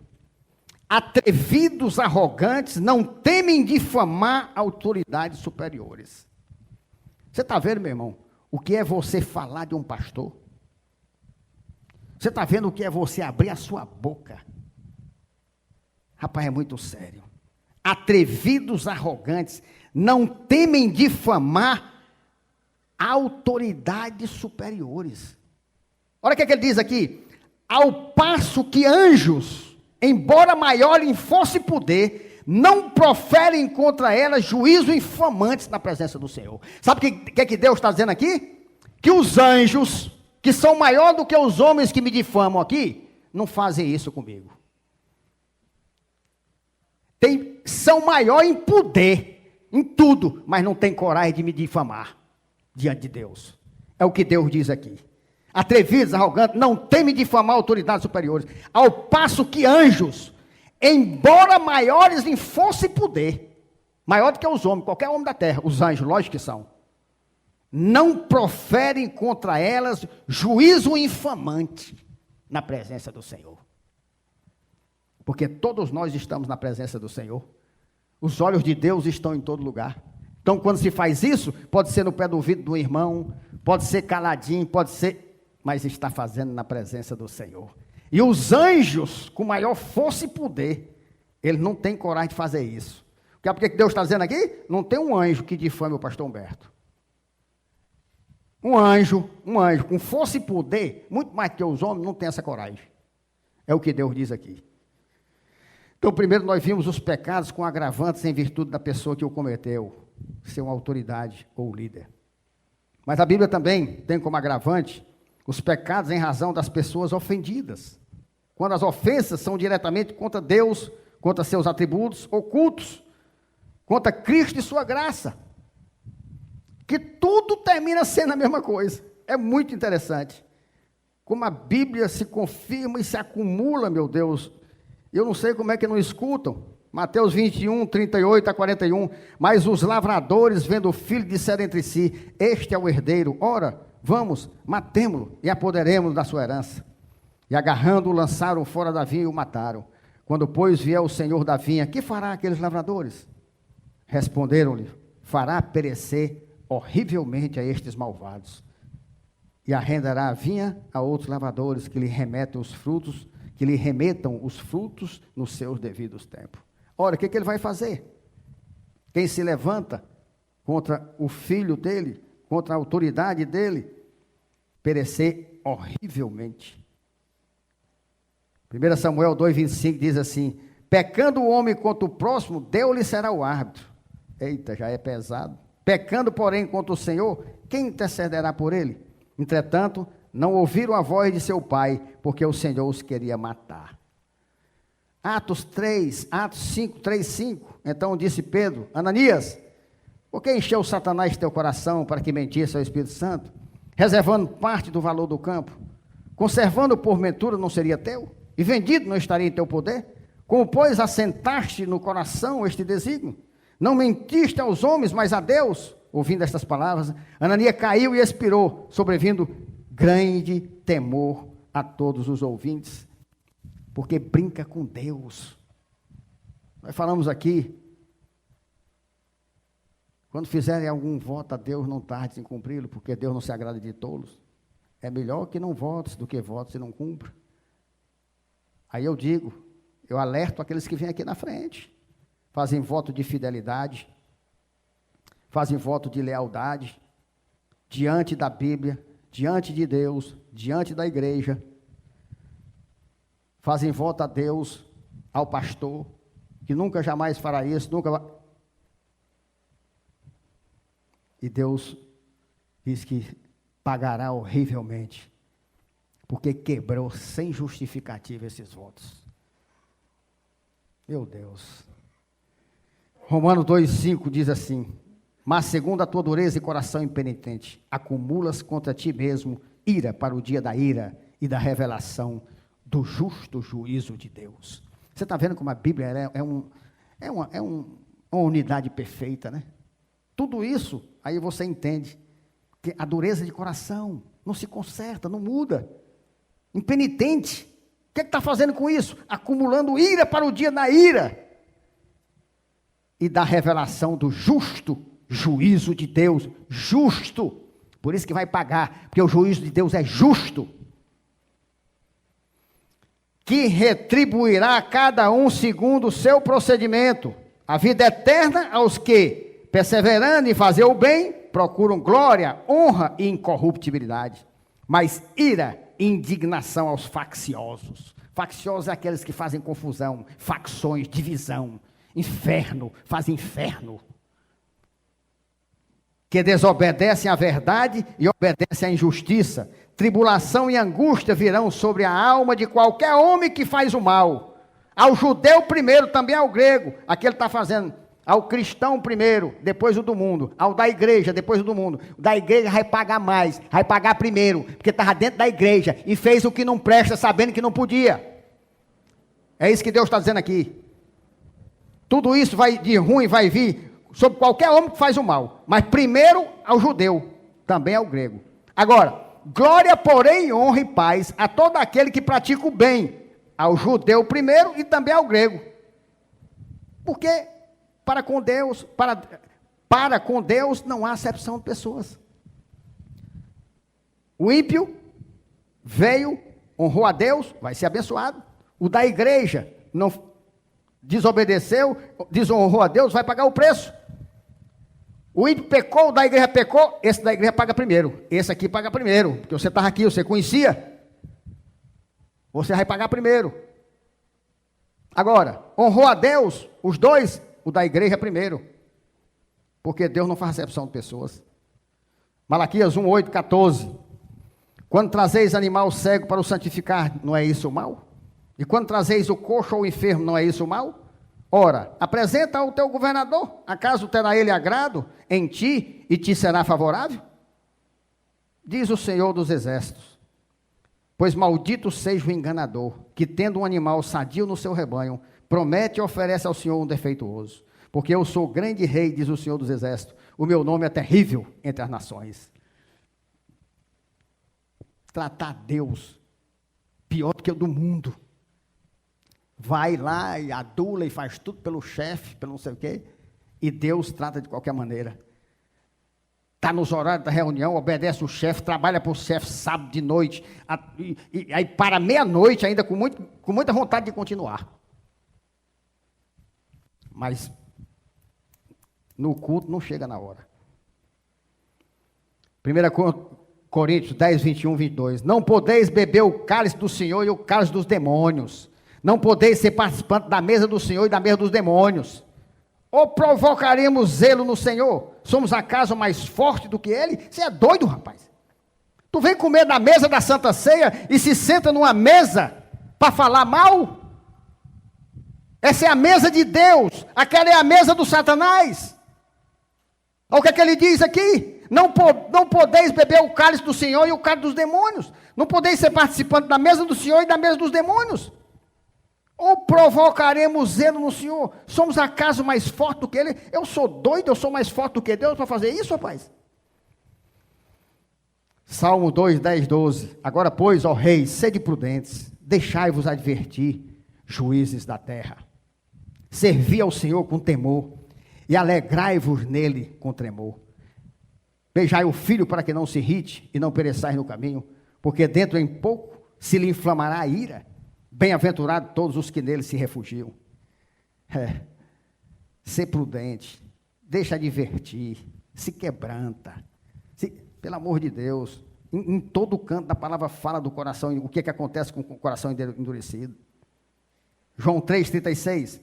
Atrevidos, arrogantes, não temem difamar autoridades superiores. Você está vendo, meu irmão, o que é você falar de um pastor? Você está vendo o que é você abrir a sua boca? Rapaz, é muito sério. Atrevidos, arrogantes, não temem difamar autoridades superiores. Olha o que ele diz aqui. Ao passo que anjos, embora maior em força e poder, não proferem contra elas juízo infamantes na presença do Senhor. Sabe o que Deus está dizendo aqui? Que os anjos, que são maior do que os homens que me difamam aqui, não fazem isso comigo. São maior em poder, em tudo, mas não tem coragem de me difamar diante de Deus. É o que Deus diz aqui. Atrevidos, arrogantes, não temem difamar autoridades superiores, ao passo que anjos, embora maiores em força e poder, maior do que os homens, qualquer homem da terra, os anjos, lógico que são, não proferem contra elas juízo infamante na presença do Senhor. Porque todos nós estamos na presença do Senhor. Os olhos de Deus estão em todo lugar. Então, quando se faz isso, pode ser no pé do ouvido do irmão, pode ser caladinho, pode ser, mas está fazendo na presença do Senhor. E os anjos, com maior força e poder, eles não têm coragem de fazer isso. Porque Deus está dizendo aqui? Não tem um anjo que difame o pastor Humberto. Um anjo com força e poder, muito mais que os homens, não tem essa coragem. É o que Deus diz aqui. Então, primeiro nós vimos os pecados com agravantes em virtude da pessoa que o cometeu, ser uma autoridade ou líder. Mas a Bíblia também tem como agravante os pecados em razão das pessoas ofendidas. Quando as ofensas são diretamente contra Deus, contra seus atributos ocultos, contra Cristo e sua graça. Que tudo termina sendo a mesma coisa. É muito interessante. Como a Bíblia se confirma e se acumula, meu Deus. Eu não sei como é que não escutam. Mateus 21, 38 a 41. Mas os lavradores, vendo o filho, disseram entre si: este é o herdeiro. Ora, vamos, matemo-lo e apoderemo-lo da sua herança. E agarrando-o, lançaram fora da vinha e o mataram. Quando, pois, vier o senhor da vinha, que fará aqueles lavradores? Responderam-lhe: fará perecer horrivelmente a estes malvados. E arrendará a vinha a outros lavradores que lhe remetam os frutos, nos seus devidos tempos. Ora, o que ele vai fazer? Quem se levanta contra o filho dele, contra a autoridade dele, perecer horrivelmente. 1 Samuel 2,25 diz assim: pecando o homem contra o próximo, Deus lhe será o árbitro. Eita, já é pesado. Pecando, porém, contra o Senhor, quem intercederá por ele? Entretanto, não ouviram a voz de seu pai, porque o Senhor os queria matar. Atos 5, 3, 5. Então disse Pedro: Ananias, por que encheu Satanás teu coração para que mentisse ao Espírito Santo, reservando parte do valor do campo? Conservando porventura não seria teu? E vendido não estaria em teu poder? Como, pois, assentaste no coração este desígnio? Não mentiste aos homens, mas a Deus. Ouvindo estas palavras, Ananias caiu e expirou, sobrevindo grande temor a todos os ouvintes, porque brinca com Deus. Nós falamos aqui, quando fizerem algum voto a Deus, não tarde em cumpri-lo, porque Deus não se agrada de tolos. É melhor que não votes do que votes e não cumpra. Aí eu digo, eu alerto aqueles que vêm aqui na frente, fazem voto de fidelidade, fazem voto de lealdade, diante da Bíblia, diante de Deus, diante da igreja, fazem voto a Deus, ao pastor, que nunca jamais fará isso, nunca vai. E Deus diz que pagará horrivelmente, porque quebrou sem justificativa esses votos. Meu Deus. Romanos 2,5 diz assim: mas segundo a tua dureza e coração impenitente, acumulas contra ti mesmo ira para o dia da ira e da revelação do justo juízo de Deus. Você está vendo como a Bíblia é uma unidade perfeita, né? Tudo isso, aí você entende que a dureza de coração não se conserta, não muda. Impenitente. O que está fazendo com isso? Acumulando ira para o dia da ira e da revelação do justo juízo de Deus. Justo. Por isso que vai pagar, porque o juízo de Deus é justo. Que retribuirá a cada um segundo o seu procedimento. A vida eterna aos que, perseverando em fazer o bem, procuram glória, honra e incorruptibilidade. Mas ira e indignação aos facciosos. Facciosos é aqueles que fazem confusão, facções, divisão, inferno, fazem inferno. que desobedecem à verdade e obedecem à injustiça. Tribulação e angústia virão sobre a alma de qualquer homem que faz o mal. Ao judeu primeiro, também ao grego. Aqui ele está fazendo. Ao cristão primeiro, depois o do mundo. Ao da igreja, depois o do mundo. O da igreja vai pagar mais, vai pagar primeiro, porque estava dentro da igreja e fez o que não presta, sabendo que não podia. É isso que Deus está dizendo aqui. Tudo isso vai de ruim, vai vir sobre qualquer homem que faz o mal. Mas primeiro ao judeu, também ao grego. Agora, glória, porém, honra e paz a todo aquele que pratica o bem. Ao judeu primeiro e também ao grego. Porque para com Deus não há acepção de pessoas. O ímpio veio, honrou a Deus, vai ser abençoado. O da igreja não desobedeceu, desonrou a Deus, vai pagar o preço. O ímpio pecou, o da igreja pecou, esse da igreja paga primeiro. Esse aqui paga primeiro, porque você estava aqui, você conhecia. Você vai pagar primeiro. Agora, honrou a Deus, os dois, o da igreja primeiro. Porque Deus não faz acepção de pessoas. Malaquias 1, 8, 14. Quando trazeis animal cego para o santificar, não é isso o mal? E quando trazeis o coxo ou o enfermo, não é isso o mal? Ora, apresenta ao teu governador, acaso terá ele agrado em ti e te será favorável? Diz o Senhor dos Exércitos. Pois maldito seja o enganador, que tendo um animal sadio no seu rebanho, promete e oferece ao Senhor um defeituoso. Porque eu sou grande rei, diz o Senhor dos Exércitos, o meu nome é terrível entre as nações. Tratar Deus pior do que o do mundo. Vai lá e adula e faz tudo pelo chefe, pelo não sei o quê, e Deus trata de qualquer maneira. Está nos horários da reunião, obedece o chefe, trabalha para o chefe sábado de noite, e aí para meia-noite ainda com muita vontade de continuar. Mas no culto não chega na hora. 1 Coríntios 10, 21, 22. Não podeis beber o cálice do Senhor e o cálice dos demônios. Não podeis ser participante da mesa do Senhor e da mesa dos demônios. Ou provocaremos zelo no Senhor? Somos acaso mais forte do que Ele? Você é doido, rapaz. Tu vem comer na mesa da Santa Ceia e se senta numa mesa para falar mal? Essa é a mesa de Deus. Aquela é a mesa do Satanás. Olha o que é que ele diz aqui. Não podeis beber o cálice do Senhor e o cálice dos demônios. Não podeis ser participante da mesa do Senhor e da mesa dos demônios. Ou provocaremos zelo no Senhor? Somos acaso mais fortes do que Ele? Eu sou doido, eu sou mais forte do que Deus para fazer isso, rapaz? Salmo 2, 10, 12. Agora, pois, ó reis, sede prudentes, deixai-vos advertir, juízes da terra. Servi ao Senhor com temor, e alegrai-vos nele com tremor. Beijai o filho para que não se irrite, e não pereçais no caminho, porque dentro em pouco se lhe inflamará a ira. Bem-aventurados todos os que nele se refugiam. Ser prudente, deixa advertir, se quebranta. Pelo amor de Deus, em todo canto da palavra fala do coração, o que acontece com o coração endurecido. João 3,36.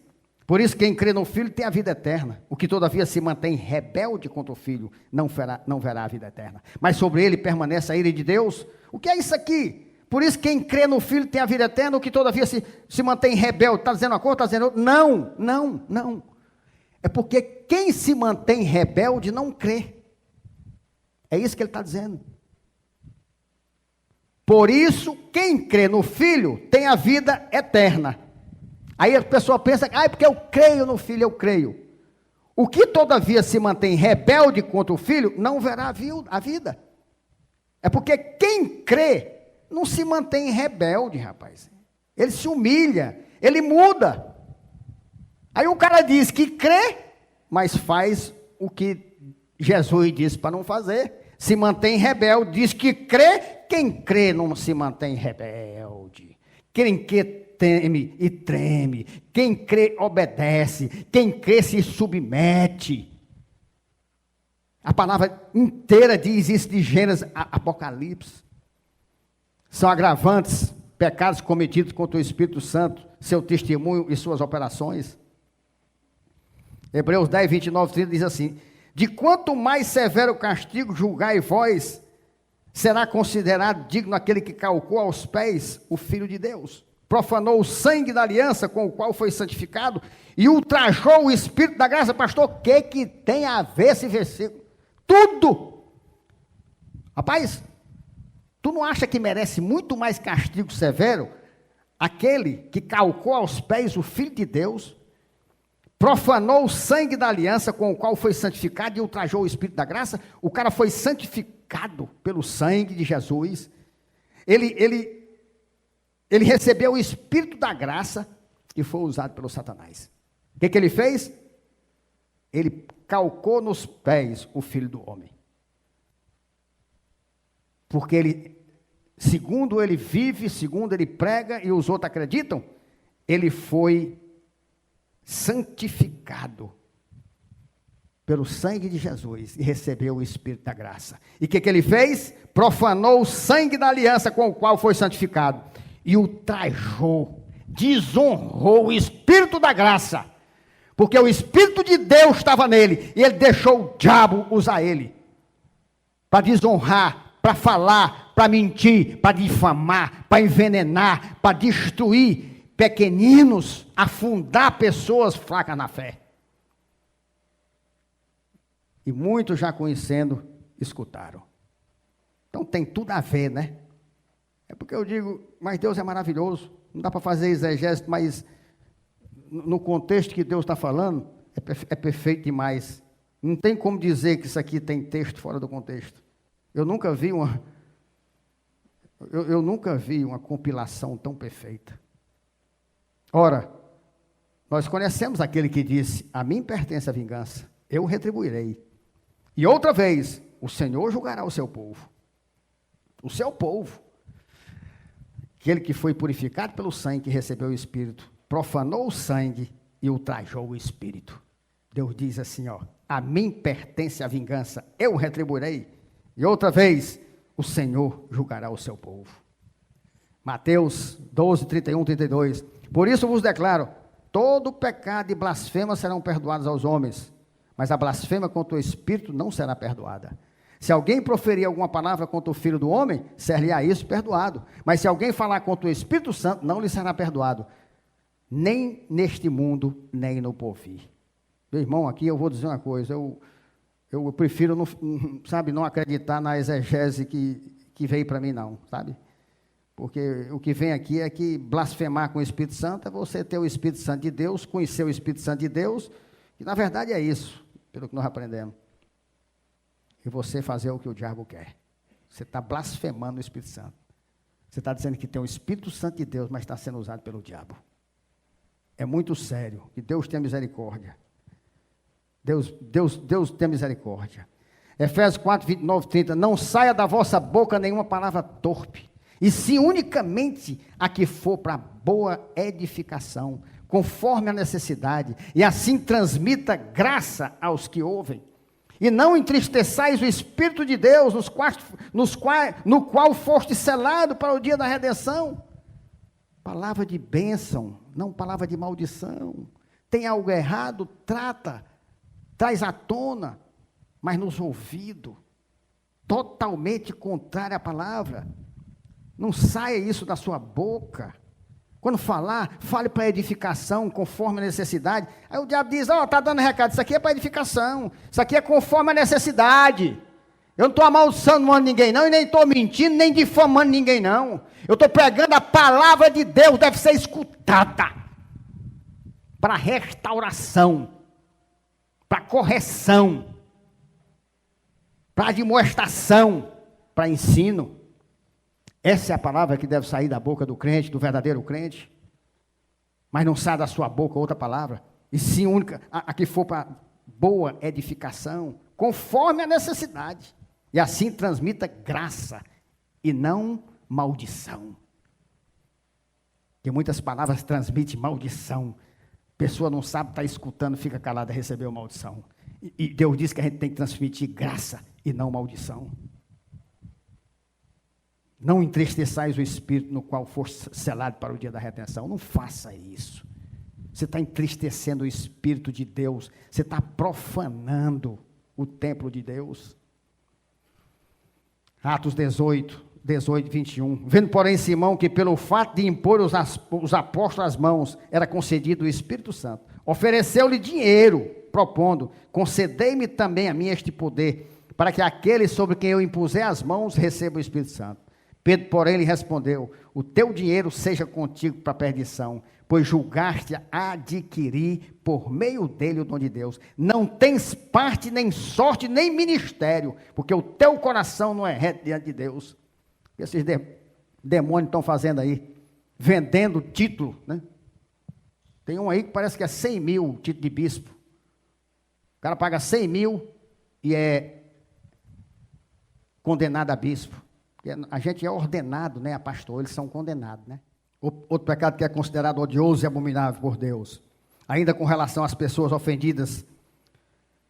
Por isso quem crê no Filho tem a vida eterna. O que todavia se mantém rebelde contra o Filho não verá a vida eterna. Mas sobre ele permanece a ira de Deus. O que é isso aqui? Por isso quem crê no Filho tem a vida eterna, o que todavia se mantém rebelde. Está dizendo uma coisa, está dizendo outra? Não. É porque quem se mantém rebelde não crê. É isso que ele está dizendo. Por isso, quem crê no Filho tem a vida eterna. Aí a pessoa pensa, porque eu creio no Filho, eu creio. O que todavia se mantém rebelde contra o Filho, não verá a vida. É porque quem crê não se mantém rebelde, rapaz. Ele se humilha, ele muda. Aí o cara diz que crê, mas faz o que Jesus disse para não fazer. Se mantém rebelde, diz que crê, quem crê não se mantém rebelde. Quem crê teme e treme. Quem crê obedece. Quem crê se submete. A palavra inteira diz isso de Gênesis a Apocalipse. São agravantes, pecados cometidos contra o Espírito Santo, seu testemunho e suas operações. Hebreus 10, 29, 30 diz assim: De quanto mais severo castigo julgai vós, será considerado digno aquele que calcou aos pés o Filho de Deus, profanou o sangue da aliança com o qual foi santificado e ultrajou o Espírito da graça. Pastor, o que tem a ver esse versículo? Tudo! Rapaz, tu não acha que merece muito mais castigo severo aquele que calcou aos pés o Filho de Deus, profanou o sangue da aliança com o qual foi santificado e ultrajou o Espírito da graça? O cara foi santificado pelo sangue de Jesus. Ele recebeu o Espírito da graça e foi usado pelo Satanás. O que ele fez? Ele calcou nos pés o Filho do Homem. Porque ele, segundo ele vive, segundo ele prega e os outros acreditam, ele foi santificado pelo sangue de Jesus e recebeu o Espírito da graça. E o que ele fez? Profanou o sangue da aliança com o qual foi santificado e ultrajou, desonrou o Espírito da graça, porque o Espírito de Deus estava nele e ele deixou o diabo usar ele para desonrar, para falar, para mentir, para difamar, para envenenar, para destruir pequeninos, afundar pessoas fracas na fé. E muitos já conhecendo, escutaram. Então tem tudo a ver, né? É porque eu digo, mas Deus é maravilhoso, não dá para fazer exegese, mas no contexto que Deus está falando, é perfeito demais. Não tem como dizer que isso aqui tem texto fora do contexto. Eu nunca vi uma compilação tão perfeita. Ora, nós conhecemos aquele que disse, a mim pertence a vingança, eu retribuirei. E outra vez, o Senhor julgará o seu povo. O seu povo. Aquele que foi purificado pelo sangue, que recebeu o Espírito, profanou o sangue e ultrajou o Espírito. Deus diz assim, ó, a mim pertence a vingança, eu retribuirei. E outra vez, o Senhor julgará o seu povo. Mateus 12, 31, 32. Por isso vos declaro, todo pecado e blasfema serão perdoados aos homens, mas a blasfema contra o Espírito não será perdoada. Se alguém proferir alguma palavra contra o Filho do Homem, ser-lhe-á isso perdoado. Mas se alguém falar contra o Espírito Santo, não lhe será perdoado, nem neste mundo, nem no porvir. Meu irmão, aqui eu vou dizer uma coisa, eu prefiro, não acreditar na exegese que veio para mim, não, sabe? Porque o que vem aqui é que blasfemar com o Espírito Santo é você ter o Espírito Santo de Deus, conhecer o Espírito Santo de Deus, e na verdade é isso, pelo que nós aprendemos. E você fazer o que o diabo quer. Você está blasfemando o Espírito Santo. Você está dizendo que tem o Espírito Santo de Deus, mas está sendo usado pelo diabo. É muito sério. Que Deus tenha misericórdia. Deus tenha misericórdia. Efésios 4, 29, 30. Não saia da vossa boca nenhuma palavra torpe, e sim unicamente a que for para boa edificação, conforme a necessidade, e assim transmita graça aos que ouvem. E não entristeçais o Espírito de Deus, no qual foste selado para o dia da redenção. Palavra de bênção, não palavra de maldição. Tem algo errado, traz à tona, mas nos ouvidos, totalmente contrária à palavra. Não saia isso da sua boca. Quando falar, fale para edificação, conforme a necessidade. Aí o diabo diz, está dando recado, isso aqui é para edificação, isso aqui é conforme a necessidade. Eu não estou amaldiçoando ninguém não, e nem estou mentindo, nem difamando ninguém não. Eu estou pregando a palavra de Deus, deve ser escutada, para restauração, para correção, para admoestação, para ensino. Essa é a palavra que deve sair da boca do crente, do verdadeiro crente. Mas não sai da sua boca outra palavra. E sim única, a que for para boa edificação, conforme a necessidade. E assim transmita graça e não maldição. Porque muitas palavras transmitem maldição. A pessoa não sabe, está escutando, fica calada, recebeu maldição. E Deus diz que a gente tem que transmitir graça e não maldição. Não entristeçais o Espírito no qual for selado para o dia da redenção. Não faça isso. Você está entristecendo o Espírito de Deus. Você está profanando. o templo de Deus. Atos 18, 21. Vendo, porém, Simão que pelo fato de impor os apóstolos as mãos, era concedido o Espírito Santo, ofereceu-lhe dinheiro, propondo: concedei-me também a mim este poder, para que aquele sobre quem eu impuser as mãos receba o Espírito Santo. Pedro, porém, lhe respondeu: o teu dinheiro seja contigo para a perdição, pois julgaste adquirir por meio dele o dom de Deus. Não tens parte, nem sorte, nem ministério, porque o teu coração não é reto diante de Deus. Esses demônios estão fazendo aí, vendendo título, né? Tem um aí que parece que é 100 mil título de bispo. O cara paga 100 mil e é condenado a bispo. A gente é ordenado, né, a pastor, eles são condenados, né? Outro pecado que é considerado odioso e abominável por Deus, ainda com relação às pessoas ofendidas,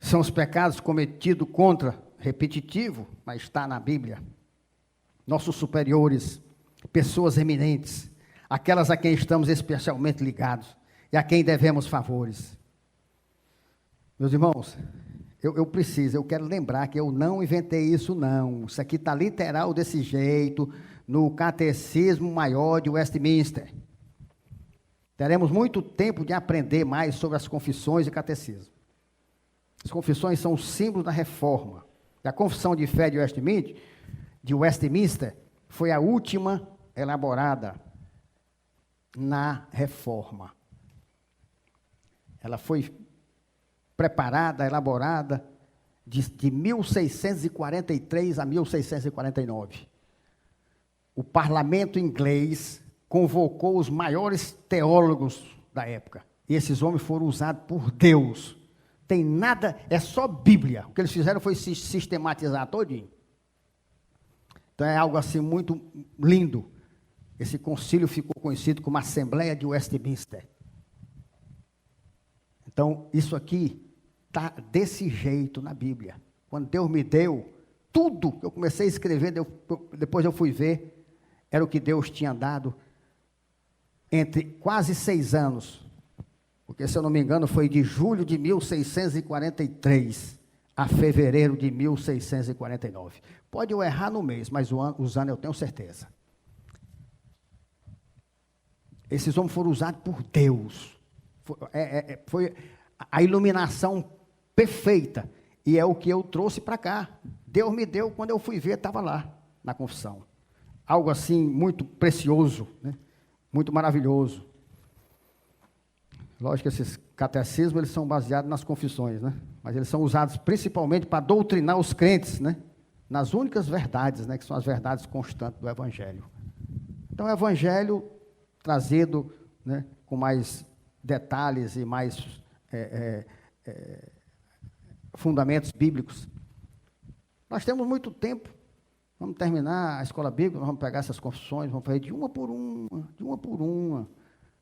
são os pecados cometidos contra, repetitivo, mas está na Bíblia, nossos superiores, pessoas eminentes, aquelas a quem estamos especialmente ligados e a quem devemos favores. Meus irmãos, eu quero lembrar que eu não inventei isso não, isso aqui está literal desse jeito, no Catecismo Maior de Westminster. Teremos muito tempo de aprender mais sobre as confissões e catecismo. As confissões são o símbolo da reforma. E a confissão de fé de Westminster foi a última elaborada na reforma. Ela foi preparada, elaborada de 1643 a 1649. O parlamento inglês convocou os maiores teólogos da época. E esses homens foram usados por Deus. Tem nada, é só Bíblia. O que eles fizeram foi se sistematizar todinho. Então é algo assim muito lindo. Esse concílio ficou conhecido como Assembleia de Westminster. Então, isso aqui está desse jeito na Bíblia. Quando Deus me deu, tudo que eu comecei a escrever, depois eu fui ver, era o que Deus tinha dado entre quase 6 anos. Porque, se eu não me engano, foi de julho de 1643 a fevereiro de 1649. Pode eu errar no mês, mas os anos eu tenho certeza. Esses homens foram usados por Deus. Foi a iluminação perfeita. E é o que eu trouxe para cá. Deus me deu, quando eu fui ver, estava lá, na confissão. Algo assim muito precioso, né? Muito maravilhoso. Lógico que esses catecismos, eles são baseados nas confissões, né? Mas eles são usados principalmente para doutrinar os crentes, né? Nas únicas verdades, né? Que são as verdades constantes do Evangelho. Então, o Evangelho trazido, né, com mais detalhes e mais fundamentos bíblicos. Nós temos muito tempo. Vamos terminar a escola bíblica, nós vamos pegar essas confissões, vamos fazer de uma por uma.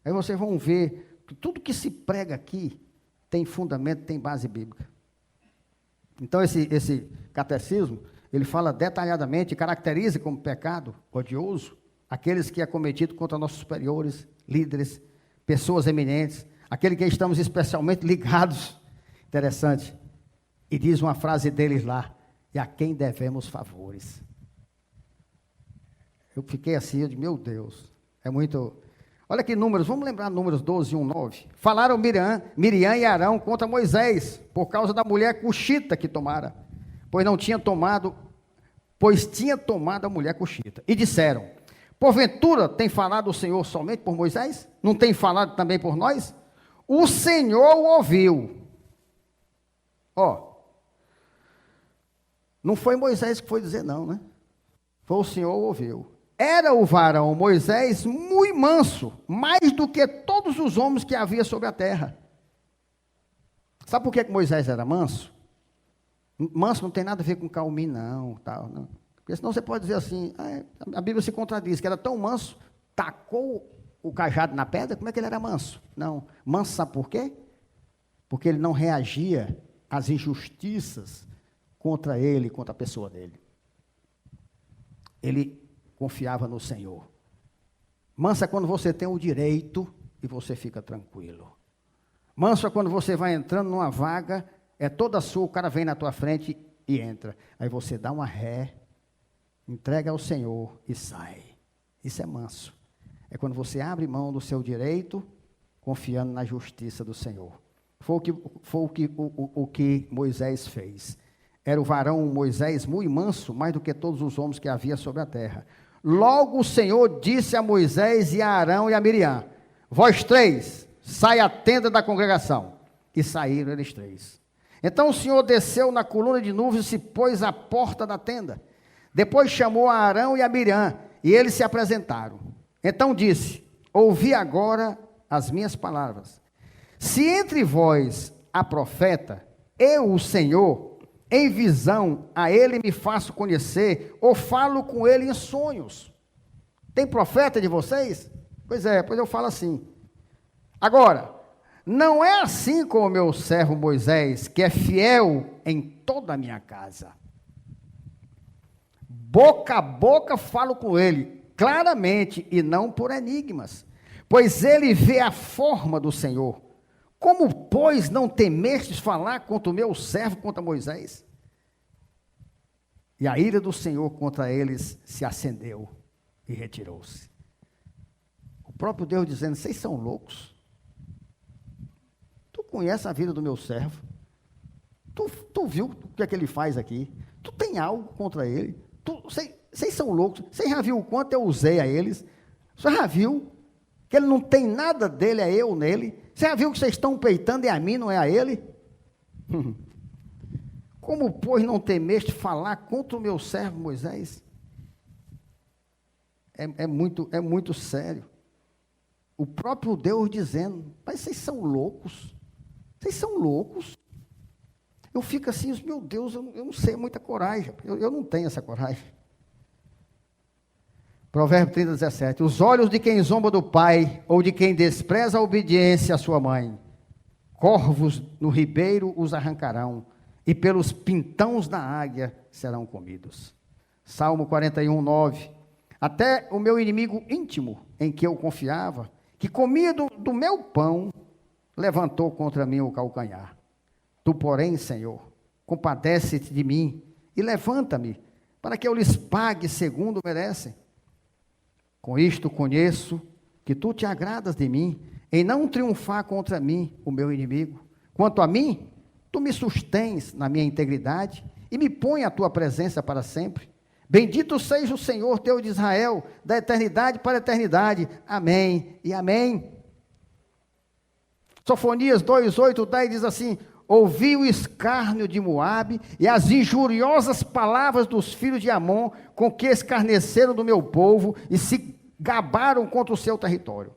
Aí vocês vão ver que tudo que se prega aqui tem fundamento, tem base bíblica. Então, esse catecismo, ele fala detalhadamente, caracteriza como pecado odioso aqueles que é cometido contra nossos superiores, líderes, pessoas eminentes, aquele que estamos especialmente ligados. Interessante. E diz uma frase deles lá: e a quem devemos favores. Eu fiquei assim, eu disse, meu Deus, é muito... Olha aqui números, vamos lembrar números 12, 1, 9. Falaram Miriam e Arão contra Moisés, por causa da mulher cuxita que tomara, pois tinha tomado a mulher cuxita. E disseram: porventura tem falado o Senhor somente por Moisés? Não tem falado também por nós? O Senhor o ouviu. Não foi Moisés que foi dizer não, né? Foi o Senhor o ouviu. Era o varão Moisés muito manso, mais do que todos os homens que havia sobre a terra. Sabe por que Moisés era manso? Manso não tem nada a ver com calminho, não. Porque senão você pode dizer assim, a Bíblia se contradiz, que era tão manso, tacou o cajado na pedra, como é que ele era manso? Não, manso sabe por quê? Porque ele não reagia às injustiças contra ele, contra a pessoa dele. Ele confiava no Senhor. Manso é quando você tem o direito e você fica tranquilo. Manso é quando você vai entrando numa vaga é toda sua, o cara vem na tua frente e entra. Aí você dá uma ré, entrega ao Senhor e sai. Isso é manso. É quando você abre mão do seu direito, confiando na justiça do Senhor. Foi o que Moisés fez. Era o varão Moisés muito manso, mais do que todos os homens que havia sobre a terra. Logo o Senhor disse a Moisés e a Arão e a Miriam: vós três, sai à tenda da congregação. E saíram eles três. Então o Senhor desceu na coluna de nuvens e se pôs à porta da tenda. Depois chamou a Arão e a Miriam, e eles se apresentaram. Então disse: ouvi agora as minhas palavras. Se entre vós há profeta, eu, o Senhor, em visão a ele me faço conhecer, ou falo com ele em sonhos. Tem profeta de vocês? Pois é, pois eu falo assim. Agora, não é assim com o meu servo Moisés, que é fiel em toda a minha casa. Boca a boca falo com ele, claramente, e não por enigmas, pois ele vê a forma do Senhor. Como, pois, não temestes falar contra o meu servo, contra Moisés? E a ira do Senhor contra eles se acendeu e retirou-se. O próprio Deus dizendo: vocês são loucos? Tu conhece a vida do meu servo? Tu viu o que é que ele faz aqui? Tu tem algo contra ele? Vocês são loucos? Você já viu o quanto eu usei a eles? Você já viu que ele não tem nada dele, é eu nele? Você já viu que vocês estão peitando, é a mim, não é a ele? Como, pois, não temeste falar contra o meu servo Moisés? É muito sério. O próprio Deus dizendo: mas vocês são loucos? Vocês são loucos? Eu fico assim, meu Deus, eu não sei, muita coragem. Eu não tenho essa coragem. Provérbio 30, 17. Os olhos de quem zomba do pai, ou de quem despreza a obediência à sua mãe, corvos no ribeiro os arrancarão, e pelos pintões da águia serão comidos. Salmo 41, 9. Até o meu inimigo íntimo, em que eu confiava, que comia do meu pão, levantou contra mim o calcanhar. Tu, porém, Senhor, compadece-te de mim e levanta-me, para que eu lhes pague segundo merecem. Com isto conheço que tu te agradas de mim, em não triunfar contra mim, o meu inimigo. Quanto a mim, tu me sustens na minha integridade e me põe à tua presença para sempre. Bendito seja o Senhor, Deus de Israel, da eternidade para a eternidade. Amém e amém. Sofonias 2, 8, 10 diz assim: ouvi o escárnio de Moabe e as injuriosas palavras dos filhos de Amon, com que escarneceram do meu povo e se gabaram contra o seu território.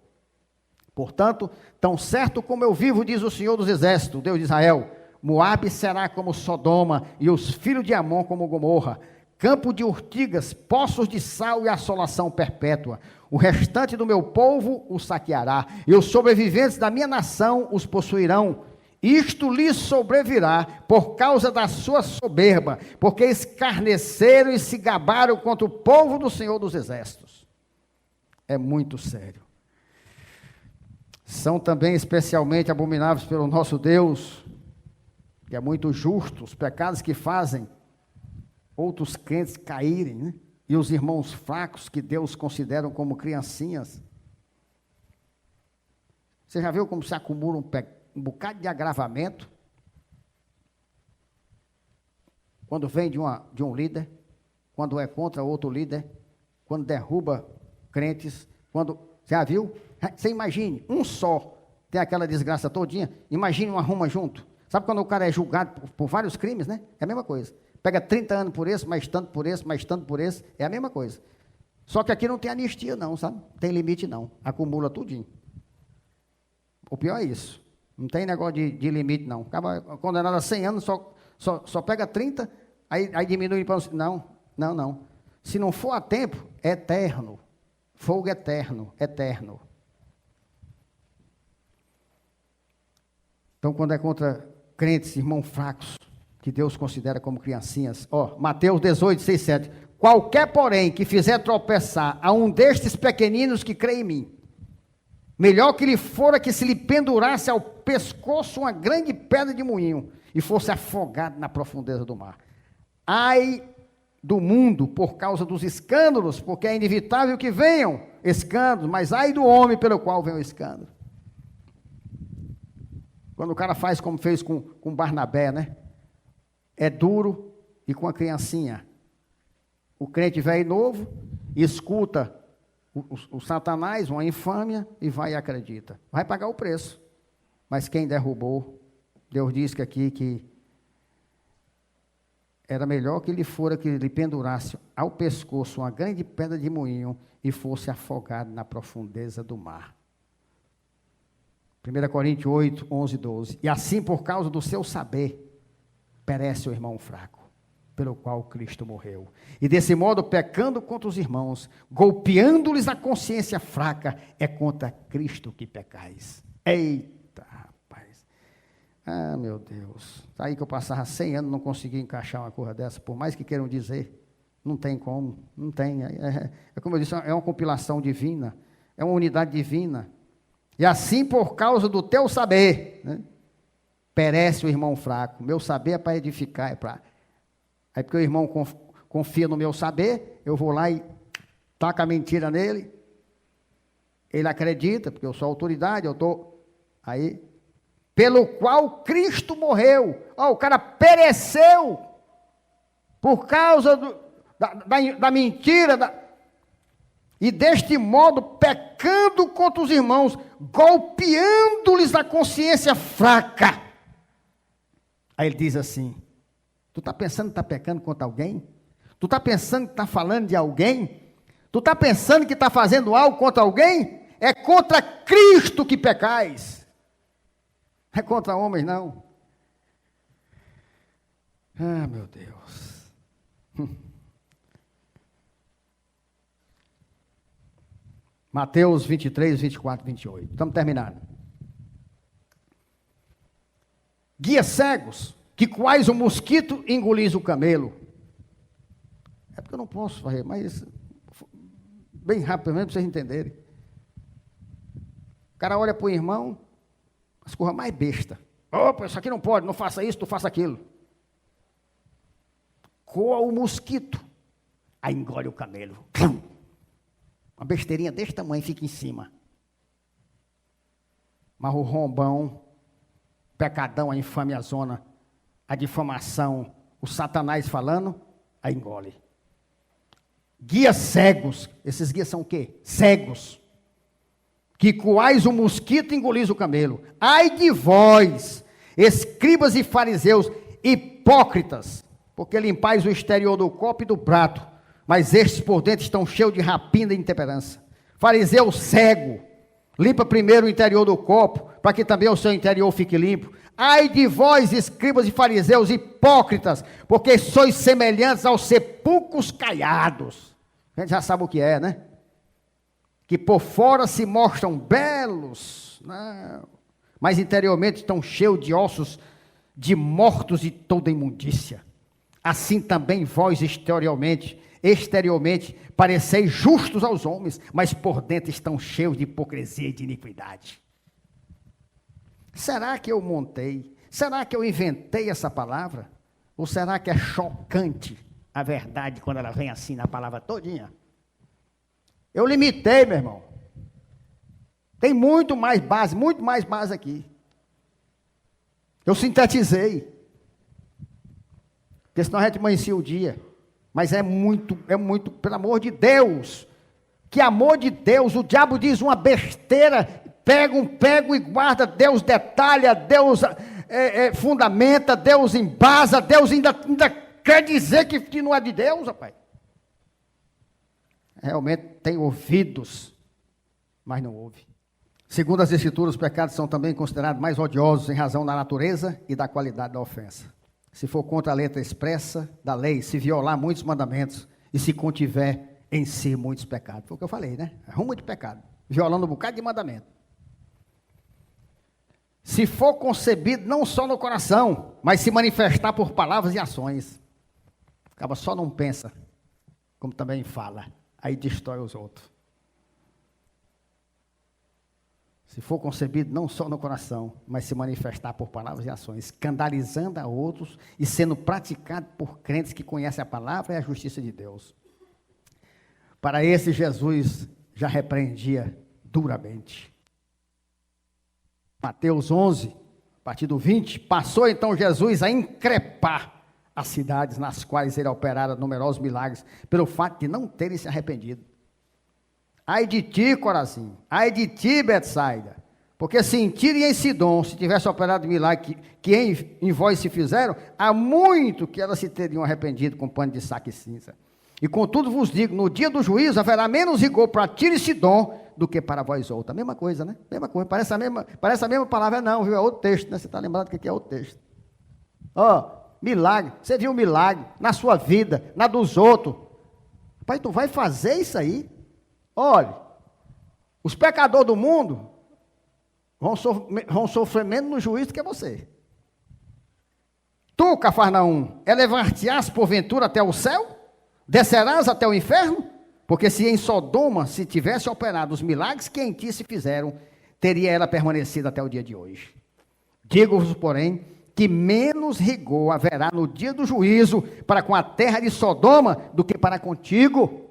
Portanto, tão certo como eu vivo, diz o Senhor dos Exércitos, Deus de Israel, Moabe será como Sodoma e os filhos de Amon como Gomorra, campo de urtigas, poços de sal e assolação perpétua. O restante do meu povo o saqueará, e os sobreviventes da minha nação os possuirão. Isto lhes sobrevirá por causa da sua soberba, porque escarneceram e se gabaram contra o povo do Senhor dos Exércitos. É muito sério. São também especialmente abomináveis pelo nosso Deus, que é muito justo, os pecados que fazem outros crentes caírem, né? E os irmãos fracos que Deus considera como criancinhas. Você já viu como se acumula um bocado de agravamento quando vem de um líder, quando é contra outro líder, quando derruba crentes, quando... Já viu? Você imagine, um só tem aquela desgraça todinha, imagine uma ruma junto. Sabe quando o cara é julgado por vários crimes, né? É a mesma coisa. Pega 30 anos por esse, mais tanto por esse, mais tanto por esse, é a mesma coisa. Só que aqui não tem anistia não, sabe? Não tem limite não, acumula tudinho. O pior é isso, não tem negócio de limite não. Acaba condenado a 100 anos, só pega 30, aí diminui para... Não. Se não for a tempo, é eterno. Fogo eterno, eterno. Então, quando é contra crentes, irmãos fracos, que Deus considera como criancinhas, Mateus 18, 6, 7. Qualquer, porém, que fizer tropeçar a um destes pequeninos que crê em mim, Melhor que lhe fora que se lhe pendurasse ao pescoço uma grande pedra de moinho e fosse afogado na profundeza do mar. Ai do mundo por causa dos escândalos, porque é inevitável que venham escândalos, mas ai do homem pelo qual vem o escândalo. Quando o cara faz como fez com Barnabé, né? É duro e com a criancinha. O crente velho novo escuta o Satanás, uma infâmia, e vai e acredita. Vai pagar o preço. Mas quem derrubou, Deus diz que aqui que era melhor que lhe fora que lhe pendurasse ao pescoço uma grande pedra de moinho e fosse afogado na profundeza do mar. 1 Coríntios 8, 11 e 12. E assim, por causa do seu saber, perece o irmão fraco, pelo qual Cristo morreu. E desse modo, pecando contra os irmãos, golpeando-lhes a consciência fraca, é contra Cristo que pecais. Eita, rapaz. Ah, meu Deus. Está aí que eu passava 100 anos, não conseguia encaixar uma coisa dessa, por mais que queiram dizer. Não tem como, não tem. É como eu disse, é uma compilação divina, é uma unidade divina. E assim, por causa do teu saber, né, perece o irmão fraco. Meu saber é para edificar, é para... Aí porque o irmão confia no meu saber, eu vou lá e taco a mentira nele. Ele acredita, porque eu sou autoridade, eu estou... Aí, pelo qual Cristo morreu. O cara pereceu por causa da mentira, e deste modo, pecando contra os irmãos, golpeando-lhes a consciência fraca. Aí ele diz assim, tu está pensando que está pecando contra alguém? Tu está pensando que está falando de alguém? Tu está pensando que está fazendo algo contra alguém? É contra Cristo que pecais. Não é contra homens, não. Ah, meu Deus. Mateus 23, 24, 28. Estamos terminando. Guia cegos, que quais o mosquito engolis o camelo. É porque eu não posso fazer, mas bem rápido mesmo para vocês entenderem. O cara olha para o irmão, as coisas mais besta. Opa, isso aqui não pode, não faça isso, tu faça aquilo. Coa o mosquito, aí engole o camelo. Uma besteirinha desse tamanho fica em cima. Mas o rombão, pecadão, a infame, a zona, a difamação, o Satanás falando, aí engole. Guias cegos, esses guias são o quê? Cegos. Que coais o mosquito engolis o camelo. Ai de vós, escribas e fariseus, hipócritas, porque limpais o exterior do copo e do prato, mas estes por dentro estão cheios de rapina e intemperança. Fariseu cego, limpa primeiro o interior do copo, para que também o seu interior fique limpo. Ai de vós, escribas e fariseus, hipócritas, porque sois semelhantes aos sepulcros caiados. A gente já sabe o que é, né? Que por fora se mostram belos, não, mas interiormente estão cheios de ossos de mortos e toda imundícia. Assim também vós exteriormente pareceis justos aos homens, mas por dentro estão cheios de hipocrisia e de iniquidade. Será que eu montei? Será que eu inventei essa palavra? Ou será que é chocante a verdade quando ela vem assim na palavra todinha? Eu limitei, meu irmão. Tem muito mais base aqui. Eu sintetizei. Porque senão a gente amanhecia o dia. Mas é muito, pelo amor de Deus. Que amor de Deus, o diabo diz uma besteira, pega e guarda, Deus detalha, Deus fundamenta, Deus embasa, Deus ainda quer dizer que não é de Deus, rapaz. Realmente tem ouvidos, mas não ouve. Segundo as Escrituras, os pecados são também considerados mais odiosos em razão da natureza e da qualidade da ofensa. Se for contra a letra expressa da lei, se violar muitos mandamentos e se contiver em si muitos pecados. Foi o que eu falei, né? Rumo de pecado, violando um bocado de mandamento. Se for concebido não só no coração, mas se manifestar por palavras e ações. Acaba só não pensa, como também fala, aí destrói os outros. se for concebido não só no coração, mas se manifestar por palavras e ações, escandalizando a outros e sendo praticado por crentes que conhecem a palavra e a justiça de Deus. Para esse, Jesus já repreendia duramente. Mateus 11, a partir do 20, passou então Jesus a increpar as cidades nas quais ele operara numerosos milagres, pelo fato de não terem se arrependido. Ai de ti, Corazim, ai de ti, Betsaida, porque se em Tiro e em Sidom se tivesse operado milagre que em vós se fizeram, há muito que elas se teriam arrependido com pano de saco e cinza. E contudo vos digo, no dia do juízo haverá menos rigor para Tiro e Sidom do que para vós outros. A mesma coisa, né? Mesma coisa, parece a mesma palavra, não, viu? É outro texto, né? Você está lembrado que aqui é outro texto. Milagre, você viu um milagre na sua vida, na dos outros. Pai, tu vai fazer isso aí? Olha, os pecadores do mundo vão sofrer menos no juízo do que você. Tu, Cafarnaum, elevar-te-ás porventura até o céu? Descerás até o inferno? Porque se em Sodoma se tivesse operado os milagres que em ti se fizeram, teria ela permanecido até o dia de hoje. Digo-vos, porém, que menos rigor haverá no dia do juízo para com a terra de Sodoma do que para contigo.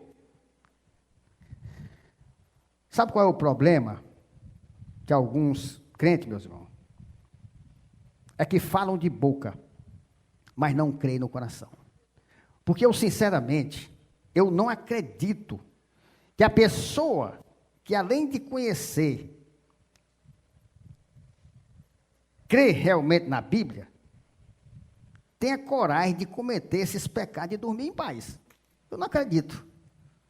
Sabe qual é o problema? Que alguns crentes, meus irmãos, é que falam de boca, mas não creem no coração. Porque eu, sinceramente, eu não acredito que a pessoa que, além de conhecer, crê realmente na Bíblia, tenha coragem de cometer esses pecados e dormir em paz. Eu não acredito.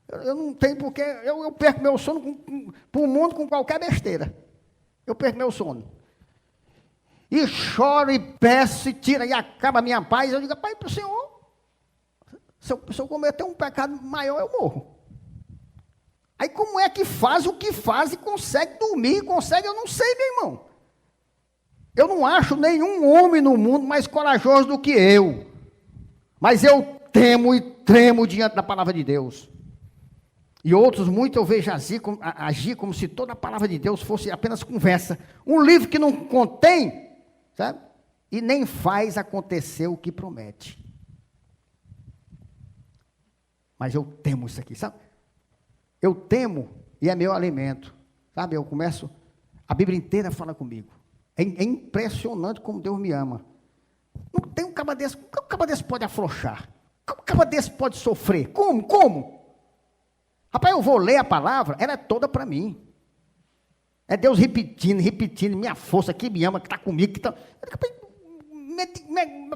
Eu não tenho porque eu perco meu sono para o mundo com qualquer besteira. Eu perco meu sono. E choro e peço e tira e acaba a minha paz. Eu digo, pai, para o Senhor, se eu cometer um pecado maior, eu morro. Aí como é que faz o que faz e consegue dormir, consegue, eu não sei, meu irmão. Eu não acho nenhum homem no mundo mais corajoso do que eu. Mas eu temo e tremo diante da palavra de Deus. E outros, muito eu vejo agir como se toda a palavra de Deus fosse apenas conversa. Um livro que não contém, sabe? E nem faz acontecer o que promete. Mas eu temo isso aqui, sabe? Eu temo e é meu alimento. Sabe, eu começo, a Bíblia inteira fala comigo. É impressionante como Deus me ama. Não tem um caba desse, como um caba desse pode afrouxar? Como um caba desse pode sofrer? Como? Rapaz, eu vou ler a palavra, ela é toda para mim. É Deus repetindo, minha força que me ama, que está comigo, que está...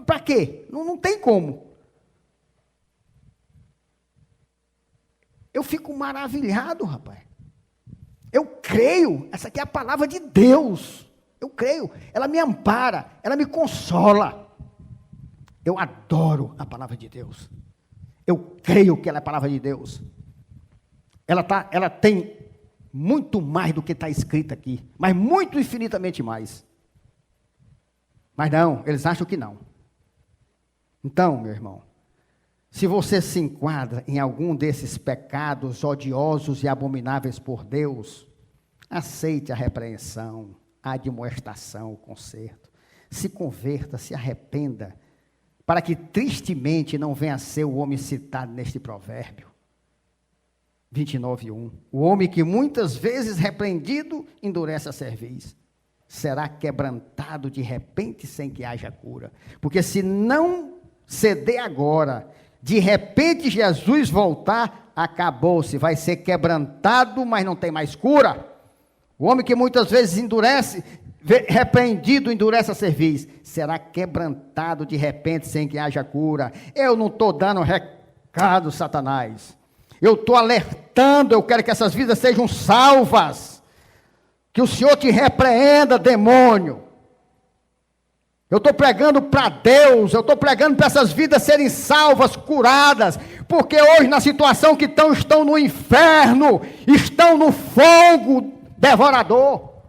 Para quê? Não tem como. Eu fico maravilhado, rapaz. Eu creio, essa aqui é a palavra de Deus. Eu creio, ela me ampara, ela me consola. Eu adoro a palavra de Deus. Eu creio que ela é a palavra de Deus. Ela tem muito mais do que está escrito aqui, mas muito infinitamente mais. Mas não, eles acham que não. Então, meu irmão, se você se enquadra em algum desses pecados odiosos e abomináveis por Deus, aceite a repreensão, a admoestação, o conserto. Se converta, se arrependa, para que tristemente não venha a ser o homem citado neste provérbio. 29:1. O homem que muitas vezes repreendido endurece a cerviz, será quebrantado de repente sem que haja cura. Porque se não ceder agora, de repente Jesus voltar, acabou-se, vai ser quebrantado, mas não tem mais cura. O homem que muitas vezes endurece, repreendido, endurece a cerviz, será quebrantado de repente sem que haja cura. Eu não estou dando recado, Satanás. Eu estou alertando, eu quero que essas vidas sejam salvas. Que o Senhor te repreenda, demônio. Eu estou pregando para Deus, eu estou pregando para essas vidas serem salvas, curadas, porque hoje na situação que estão no inferno, estão no fogo devorador.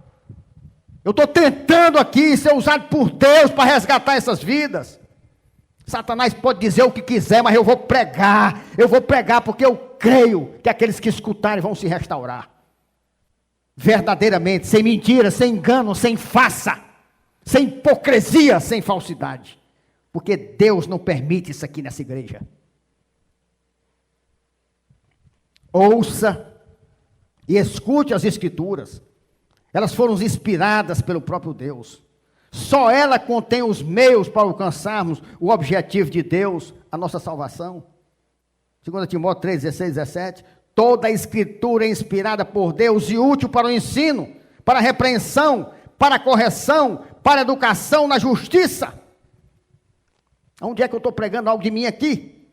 Eu estou tentando aqui ser usado por Deus para resgatar essas vidas. Satanás pode dizer o que quiser, mas eu vou pregar porque eu creio que aqueles que escutarem vão se restaurar. verdadeiramente, sem mentira, sem engano, sem farsa, sem hipocrisia, sem falsidade. Porque Deus não permite isso aqui nessa igreja. Ouça e escute as Escrituras. Elas foram inspiradas pelo próprio Deus. Só ela contém os meios para alcançarmos o objetivo de Deus, a nossa salvação. 2 Timóteo 3, 16, 17. Toda a Escritura é inspirada por Deus e útil para o ensino, para a repreensão, para a correção, para a educação na justiça. Onde é que eu estou pregando algo de mim aqui?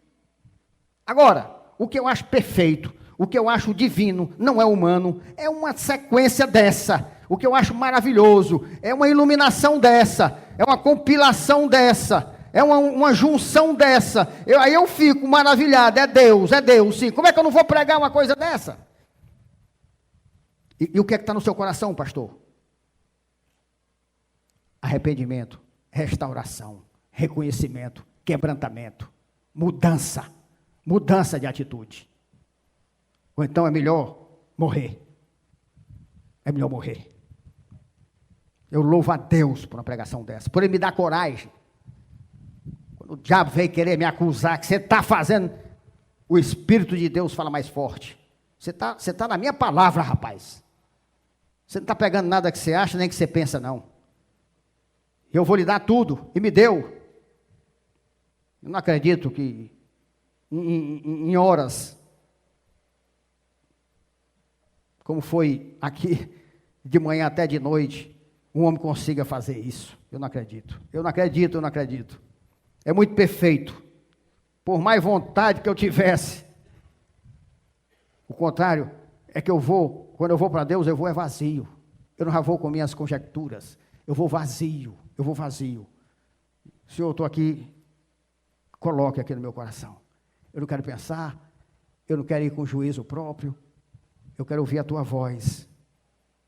Agora, o que eu acho perfeito, o que eu acho divino, não é humano, é uma sequência dessa. O que eu acho maravilhoso, é uma iluminação dessa, é uma compilação dessa, é uma junção dessa. Aí eu fico maravilhado, é Deus, sim. Como é que eu não vou pregar uma coisa dessa? E o que é que está no seu coração, pastor? Arrependimento, restauração, reconhecimento, quebrantamento, mudança de atitude. Ou então é melhor morrer. É melhor morrer. Eu louvo a Deus por uma pregação dessa, por ele me dar coragem. Quando o diabo veio querer me acusar que você está fazendo, o Espírito de Deus fala mais forte. Você tá na minha palavra, rapaz. Você não está pegando nada que você acha, nem que você pensa, não. Eu vou lhe dar tudo, e me deu. Eu não acredito que em horas, como foi aqui, de manhã até de noite, um homem consiga fazer isso. Eu não acredito. É muito perfeito. Por mais vontade que eu tivesse. O contrário é que quando eu vou para Deus, eu vou vazio. Eu não vou com minhas conjecturas. Eu vou vazio. Senhor, eu estou aqui, coloque aqui no meu coração. Eu não quero pensar, eu não quero ir com juízo próprio, eu quero ouvir a tua voz.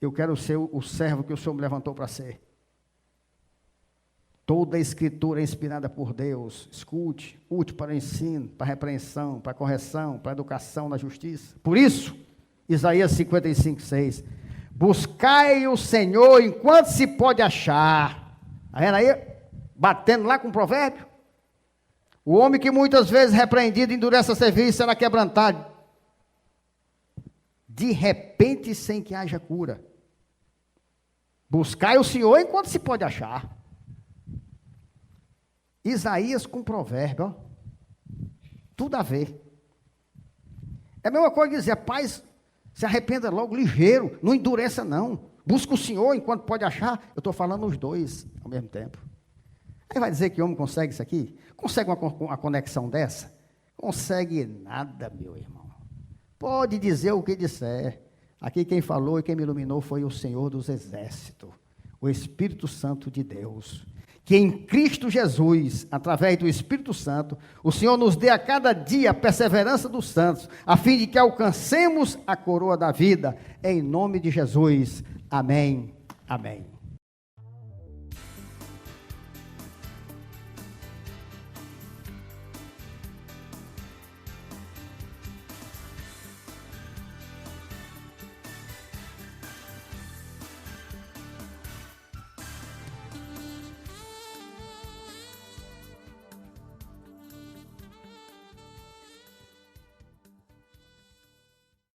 Eu quero ser o servo que o Senhor me levantou para ser. Toda a Escritura é inspirada por Deus. Escute, útil para o ensino, para a repreensão, para a correção, para a educação na justiça. Por isso, Isaías 55, 6. Buscai o Senhor enquanto se pode achar. Está vendo aí? Batendo lá com o provérbio. O homem que muitas vezes repreendido endurece a serviço será quebrantado. De repente, sem que haja cura. Buscai o Senhor enquanto se pode achar. Isaías com provérbio, ó. Tudo a ver. É a mesma coisa dizer, paz, se arrependa logo, ligeiro, não endureça não. Busca o Senhor enquanto pode achar. Eu estou falando os dois ao mesmo tempo. Aí vai dizer que homem consegue isso aqui? Consegue uma conexão dessa? Consegue nada, meu irmão. Pode dizer o que disser. Aqui quem falou e quem me iluminou foi o Senhor dos Exércitos, o Espírito Santo de Deus. Que em Cristo Jesus, através do Espírito Santo, o Senhor nos dê a cada dia a perseverança dos santos, a fim de que alcancemos a coroa da vida. Em nome de Jesus. Amém. Amém.